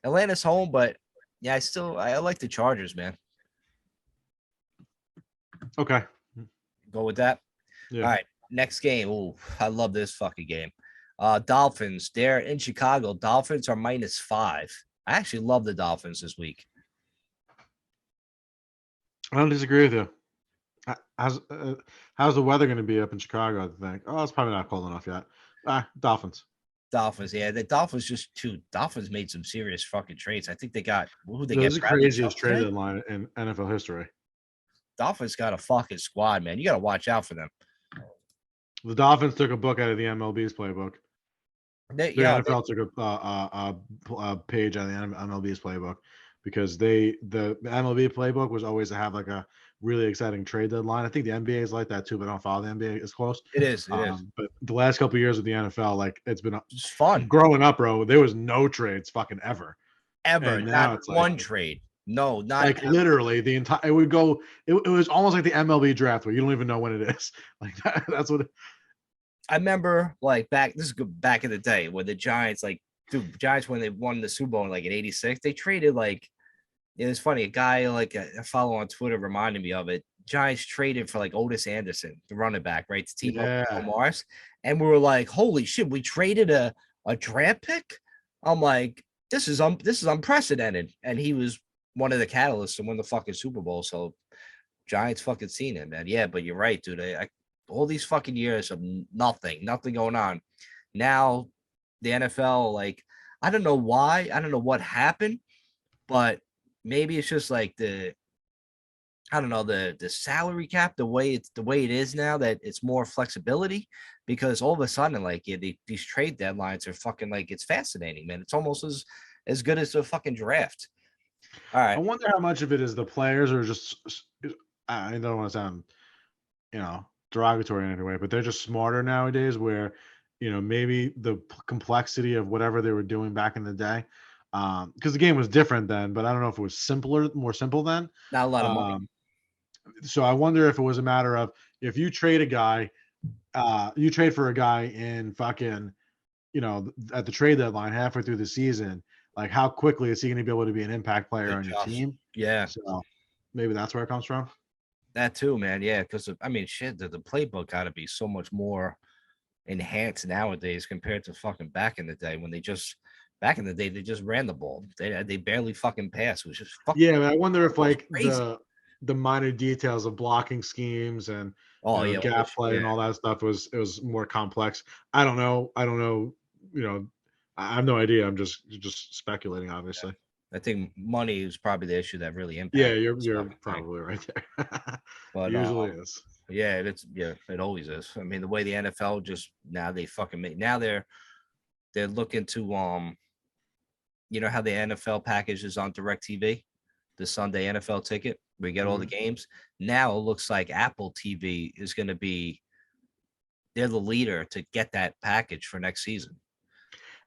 Atlanta's home, but yeah, I like the Chargers, man. Okay. Go with that. Yeah. All right, next game. Ooh, I love this fucking game. Dolphins. They're in Chicago. Dolphins are -5. I actually love the Dolphins this week. I don't disagree with you. How's the weather going to be up in Chicago? I think. Oh, it's probably not cold enough yet. Dolphins. Dolphins, yeah. The Dolphins Dolphins made some serious fucking trades. I think they got who they This get. is the Bradley craziest Chubb trade today? deadline in NFL history. Dolphins got a fucking squad, man. You got to watch out for them. The Dolphins took a book out of the MLB's playbook. The NFL took a page out of the MLB's playbook because the MLB playbook was always to have like a really exciting trade deadline. I think the NBA is like that too, but I don't follow the NBA as close. It is. But the last couple of years with the NFL, like it's been It's fun. growing up, bro. There was no trades fucking ever. Ever. And now Not it's one like- trade. No, not Like ever. literally the entire it would go it was almost like the MLB draft where you don't even know when it is. Like that's what I remember like back in the day when the Giants, Giants when they won the Super Bowl in like in '86, they traded like it was funny. A guy like I follow on Twitter reminded me of it. Giants traded for like Otis Anderson, the running back, right? To team up with Mars. And we were like, holy shit, we traded a draft pick. I'm like, this is unprecedented. And he was one of the catalysts to win the fucking Super Bowl. So Giants fucking seen it, man. Yeah, but you're right, dude. All these fucking years of nothing going on. Now the NFL, like, I don't know why. I don't know what happened, but maybe it's just like the salary cap, the way it is now, that it's more flexibility, because all of a sudden, like, these trade deadlines are fucking like, it's fascinating, man. It's almost as good as a fucking draft. All right. I wonder how much of it is the players are just I don't want to sound, derogatory in any way, but they're just smarter nowadays where, maybe the complexity of whatever they were doing back in the day. Because the game was different then, but I don't know if it was more simple then. Not a lot of money. So I wonder if it was a matter of if you trade a guy, you trade for a guy in fucking, at the trade deadline halfway through the season, like how quickly is he going to be able to be an impact player on your team? Yeah. So maybe that's where it comes from. That too, man. Yeah, because I mean, shit, the playbook got to be so much more enhanced nowadays compared to fucking back in the day when they just ran the ball. They barely fucking passed, which is fucking. Yeah, I wonder if like crazy. the minor details of blocking schemes and gap play and all that stuff was more complex. I don't know. I have no idea. I'm just speculating, obviously. I think money is probably the issue that really impacts. Yeah, you're probably right there. But usually is. Yeah, it always is. I mean, the way the NFL just now they fucking make now they're looking to how the NFL package is on DirecTV, the Sunday NFL ticket. We get all the games. Now it looks like Apple TV is going to be they're the leader to get that package for next season.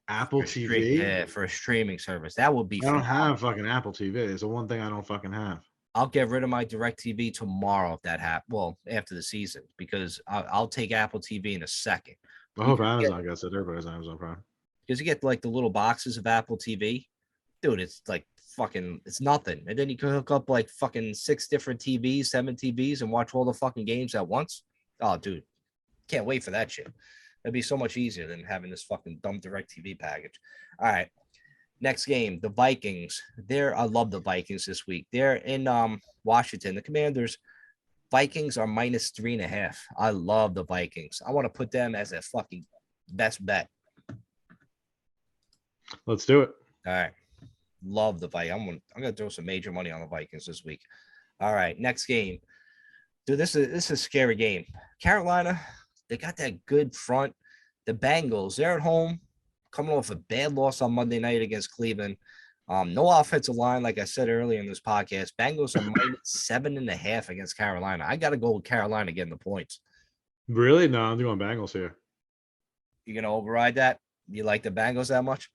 Apple TV? Yeah, for a streaming service. That would be I don't have fucking Apple TV. It's the one thing I don't fucking have. I'll get rid of my DirecTV tomorrow if that happens. Well, after the season, because I'll take Apple TV in a second. I hope Amazon gets it. Everybody's Amazon Prime. Because you get like the little boxes of Apple TV. Dude, it's like fucking, it's nothing. And then you can hook up like fucking 6 different TVs, 7 TVs, and watch all the fucking games at once. Oh, dude, can't wait for that shit. It'd be so much easier than having this fucking dumb DirecTV package. All right. Next game, the Vikings. I love the Vikings this week. They're in Washington. The Commanders. Vikings are -3.5. I love the Vikings. I want to put them as a fucking best bet. Let's do it. All right. Love the Vikings. I'm gonna throw some major money on the Vikings this week. All right, next game. Dude, this is a scary game. Carolina, they got that good front. The Bengals, they're at home, coming off a bad loss on Monday night against Cleveland. No offensive line, like I said earlier in this podcast. Bengals are -7.5 against Carolina. I got to go with Carolina getting the points. Really? No, I'm going Bengals here. You gonna override that? You like the Bengals that much?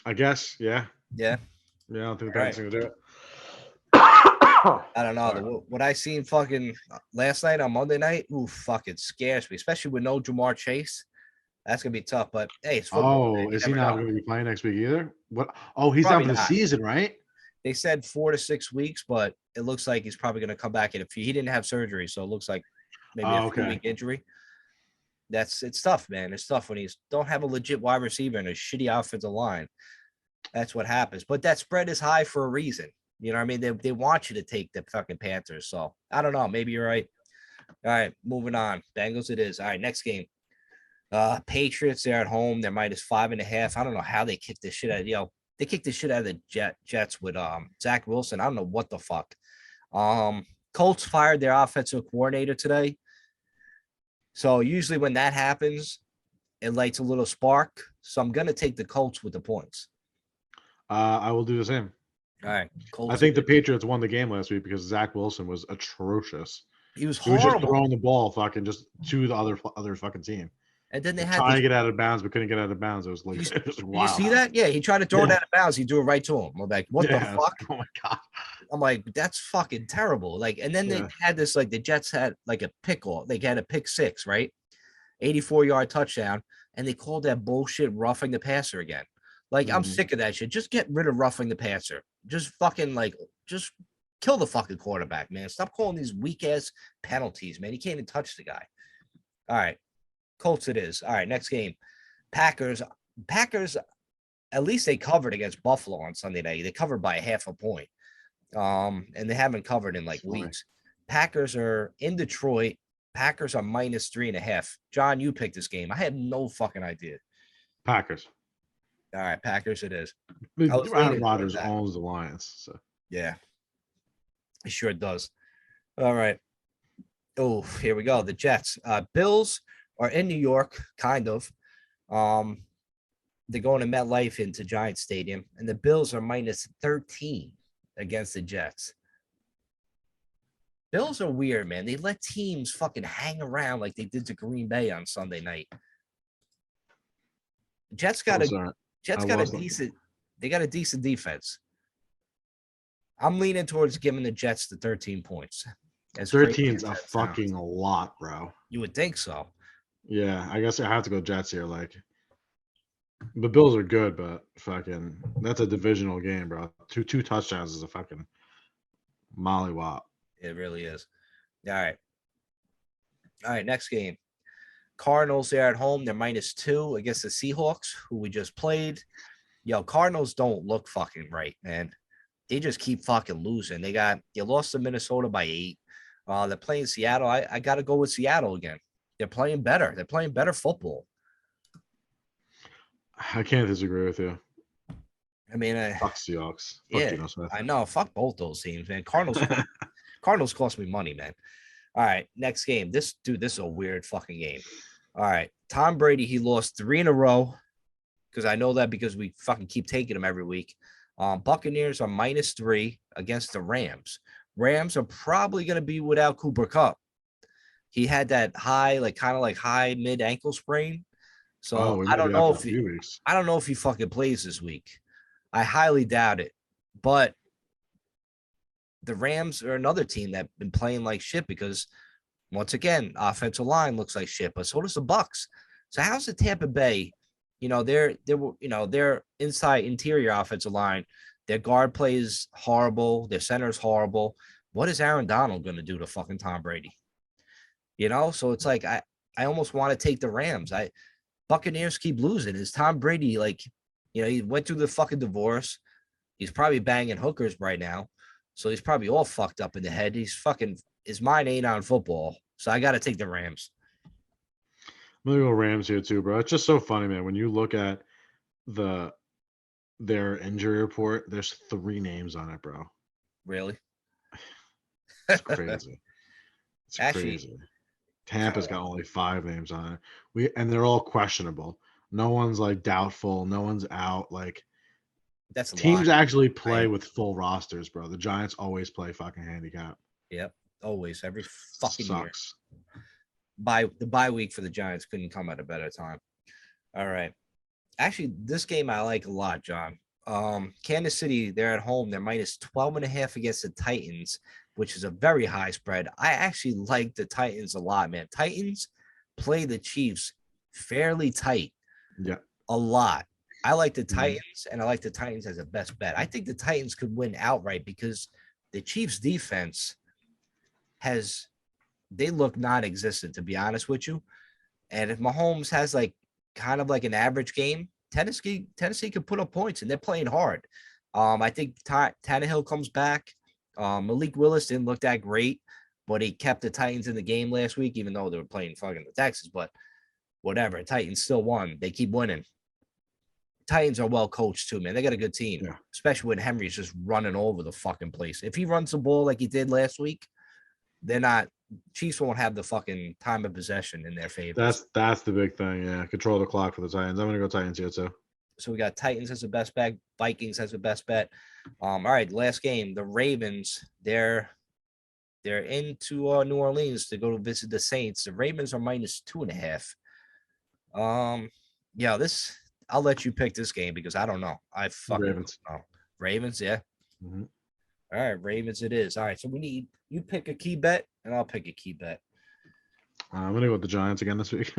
I guess. Yeah. Yeah. Yeah. I don't think the All right. Bengals are gonna do it. I don't know. What I seen fucking last night on Monday night, ooh, fucking scares me, especially with no Jamar Chase. That's gonna be tough. But hey, it's football. Oh, Man. is he never not know. going to be playing next week either? What? Oh, he's Probably down for the not. season, right? They said 4 to 6 weeks, but it looks like he's probably gonna come back in a few. He didn't have surgery, so it looks like maybe a Okay. 3-week injury. It's tough, man. It's tough when he's don't have a legit wide receiver and a shitty offensive line. That's what happens. But that spread is high for a reason. You know what I mean? They want you to take the fucking Panthers. So I don't know. Maybe you're right. All right, moving on. Bengals it is. All right, next game. Patriots, they're at home. They're -5.5. I don't know how they kicked this shit out. They kicked the shit out of the Jets with Zach Wilson. I don't know what the fuck. Colts fired their offensive coordinator today. So usually when that happens, it lights a little spark. So I'm gonna take the Colts with the points. I will do the same. All right. Colts I think the Patriots won the game last week because Zach Wilson was atrocious. he was He was just horrible. throwing the ball fucking just to the other fucking team. And then they had Trying this, to get out of bounds, but couldn't get out of bounds. It was like it was you wild. see that? Yeah, he tried to throw it Yeah. out of bounds. He threw it right to him. I'm like, what the Yeah. fuck? Oh my god. I'm like, that's fucking terrible. Like, and then they Yeah. had this, like the Jets had like a pickle. They had a pick six, right? 84-yard touchdown, and they called that bullshit roughing the passer again. Like, I'm Mhm. sick of that shit. Just get rid of roughing the passer. Just fucking just kill the fucking quarterback, man. Stop calling these weak ass penalties, man. You can't even touch the guy. All right. Colts it is. All right, next game. Packers, at least they covered against Buffalo on Sunday night. They covered by 0.5 point. And they haven't covered in like Sorry. weeks. Packers are in Detroit. Packers are -3.5. John, you picked this game. I had no fucking idea. Packers. All right, Packers it is. I mean, I was Aaron leaning Rodgers towards that. owns the Lions. So Yeah, it sure does. All right. Oh, here we go. The Jets. Bills are in New York, kind of. They're going to MetLife into Giant Stadium, and the Bills are -13 against the Jets. Bills are weird, man. They let teams fucking hang around like they did to Green Bay on Sunday night. Jets got I was like- a decent defense. I'm leaning towards giving the Jets the 13 points. As crazy 13's as a that sounds. fucking lot, bro. You would think so. Yeah, I guess I have to go Jets here. Like, the Bills are good, but fucking that's a divisional game, bro. Two touchdowns is a fucking mollywop. It really is. All right. All right, next game. Cardinals, they're at home. They're -2 against the Seahawks, who we just played. Yo, Cardinals don't look fucking right, man. They just keep fucking losing. They lost to Minnesota by 8. They're playing Seattle. I got to go with Seattle again. They're playing better. They're playing better football. I can't disagree with you. I mean, Fuck Seahawks. Fuck yeah, Geno Smith. I know. Fuck both those teams, man. Cardinals cost me money, man. All right, next game. This is a weird fucking game. All right, Tom Brady, he lost 3 in a row because I know that because we fucking keep taking him every week. Buccaneers are -3 against the Rams. Rams are probably going to be without Cooper Kupp. He had that high mid ankle sprain. So we I might don't be know out if for a few weeks. I don't know if he fucking plays this week. I highly doubt it. But the Rams are another team that's been playing like shit because once again, offensive line looks like shit, but so does the Bucks. So how's the Tampa Bay? Their interior offensive line, their guard plays horrible, their center is horrible. What is Aaron Donald going to do to fucking Tom Brady? So it's like I almost want to take the Rams. Buccaneers keep losing. Is Tom Brady like, he went through the fucking divorce. He's probably banging hookers right now. So he's probably all fucked up in the head. His mind ain't on football. So I got to take the Rams. I'm gonna go Rams here too, bro. It's just so funny, man. When you look at their injury report, there's 3 names on it, bro. Really? It's crazy. It's Actually, crazy. Tampa's got only 5 names on it. And they're all questionable. No one's like doubtful. No one's out. Like that's a teams lot. actually play with full rosters, bro. The Giants always play fucking handicap. Yep. Always. Every fucking Sucks. year. The bye week for the Giants couldn't come at a better time. All right. Actually, this game I like a lot, John. Kansas City, they're at home. They're minus 12.5 against the Titans, which is a very high spread. I actually like the Titans a lot, man. Titans play the Chiefs fairly tight. Yeah. A lot. I like the Titans, and I like the Titans as a best bet. I think the Titans could win outright because the Chiefs defense they look non-existent, to be honest with you. And if Mahomes has like kind of like an average game, Tennessee could put up points, and they're playing hard. I think Tannehill comes back. Malik Willis didn't look that great, but he kept the Titans in the game last week, even though they were playing fucking the Texans. But whatever, Titans still won. They keep winning. Titans are well coached too, man. They got a good team, especially when Henry's just running over the fucking place. If he runs the ball like he did last week, Chiefs won't have the fucking time of possession in their favor. That's the big thing. Yeah, control the clock for the Titans. I'm gonna go Titans here too. So we got Titans as the best bet, Vikings as the best bet. All right, last game, the Ravens. They're into New Orleans to go to visit the Saints. The Ravens are minus 2.5. Yeah, I'll let you pick this game because I don't know. I fucking Ravens. don't know. Ravens, yeah. Mm-hmm. All right, Ravens it is. All right, so you pick a key bet, and I'll pick a key bet. I'm gonna go with the Giants again this week.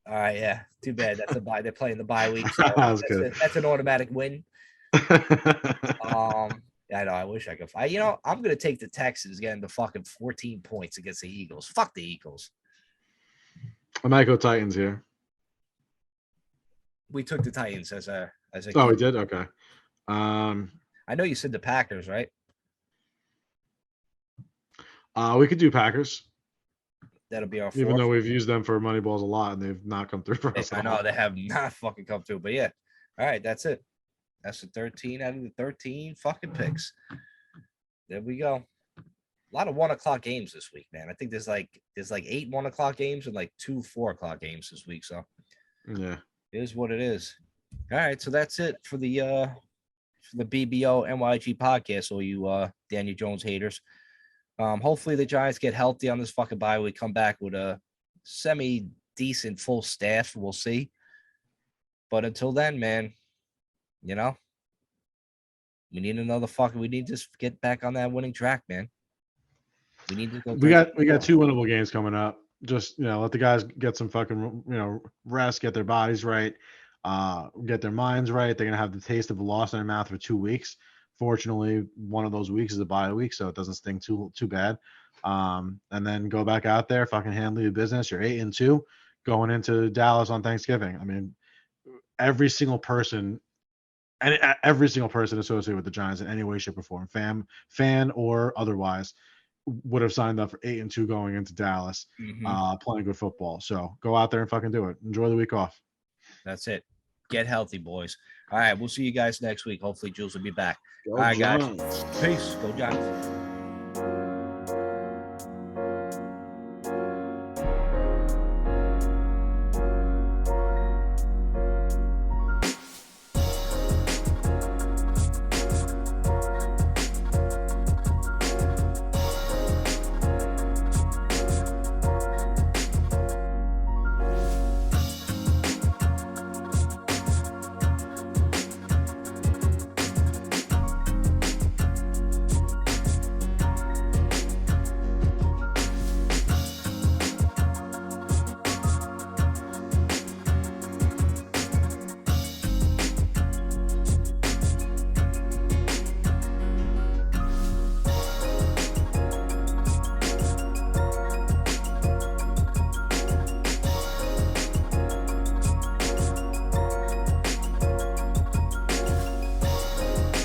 All right, yeah. Too bad. That's a bye. They're playing the bye week. So that's an automatic win. I know. I wish I could. I'm gonna take the Texans getting the fucking 14 points against the Eagles. Fuck the Eagles. I might go Titans here. We took the Titans as a. Oh, we did. Okay. I know you said the Packers, right? We could do Packers. That'll be our fourth. Even though we've used them for money balls a lot and they've not come through for us. I know they have not fucking come through, but yeah. All right, that's it. That's the 13 out of the 13 fucking picks. There we go. A lot of 1 o'clock games this week, man. I think there's like 8 1 o'clock games and like 2 4 o'clock games this week. So yeah, it is what it is. All right, so that's it for the BBO NYG podcast. All you Daniel Jones haters. Hopefully the Giants get healthy on this fucking bye. We come back with a semi-decent full staff. We'll see. But until then, man, we need we need to get back on that winning track, man. We need to go. We got 2 winnable games coming up. Just, let the guys get some fucking, rest, get their bodies right, get their minds right. They're going to have the taste of a loss in their mouth for 2 weeks. Fortunately, one of those weeks is a bye week, so it doesn't sting too bad. And then go back out there, fucking handle your business. You're 8-2 going into Dallas on Thanksgiving. I mean, every single person associated with the Giants in any way, shape, or form, fan or otherwise, would have signed up for 8-2 going into Dallas, playing good football. So go out there and fucking do it. Enjoy the week off. That's it. Get healthy, boys. All right, we'll see you guys next week. Hopefully, Jules will be back. Go All right, Giants. guys. Peace. Go Giants.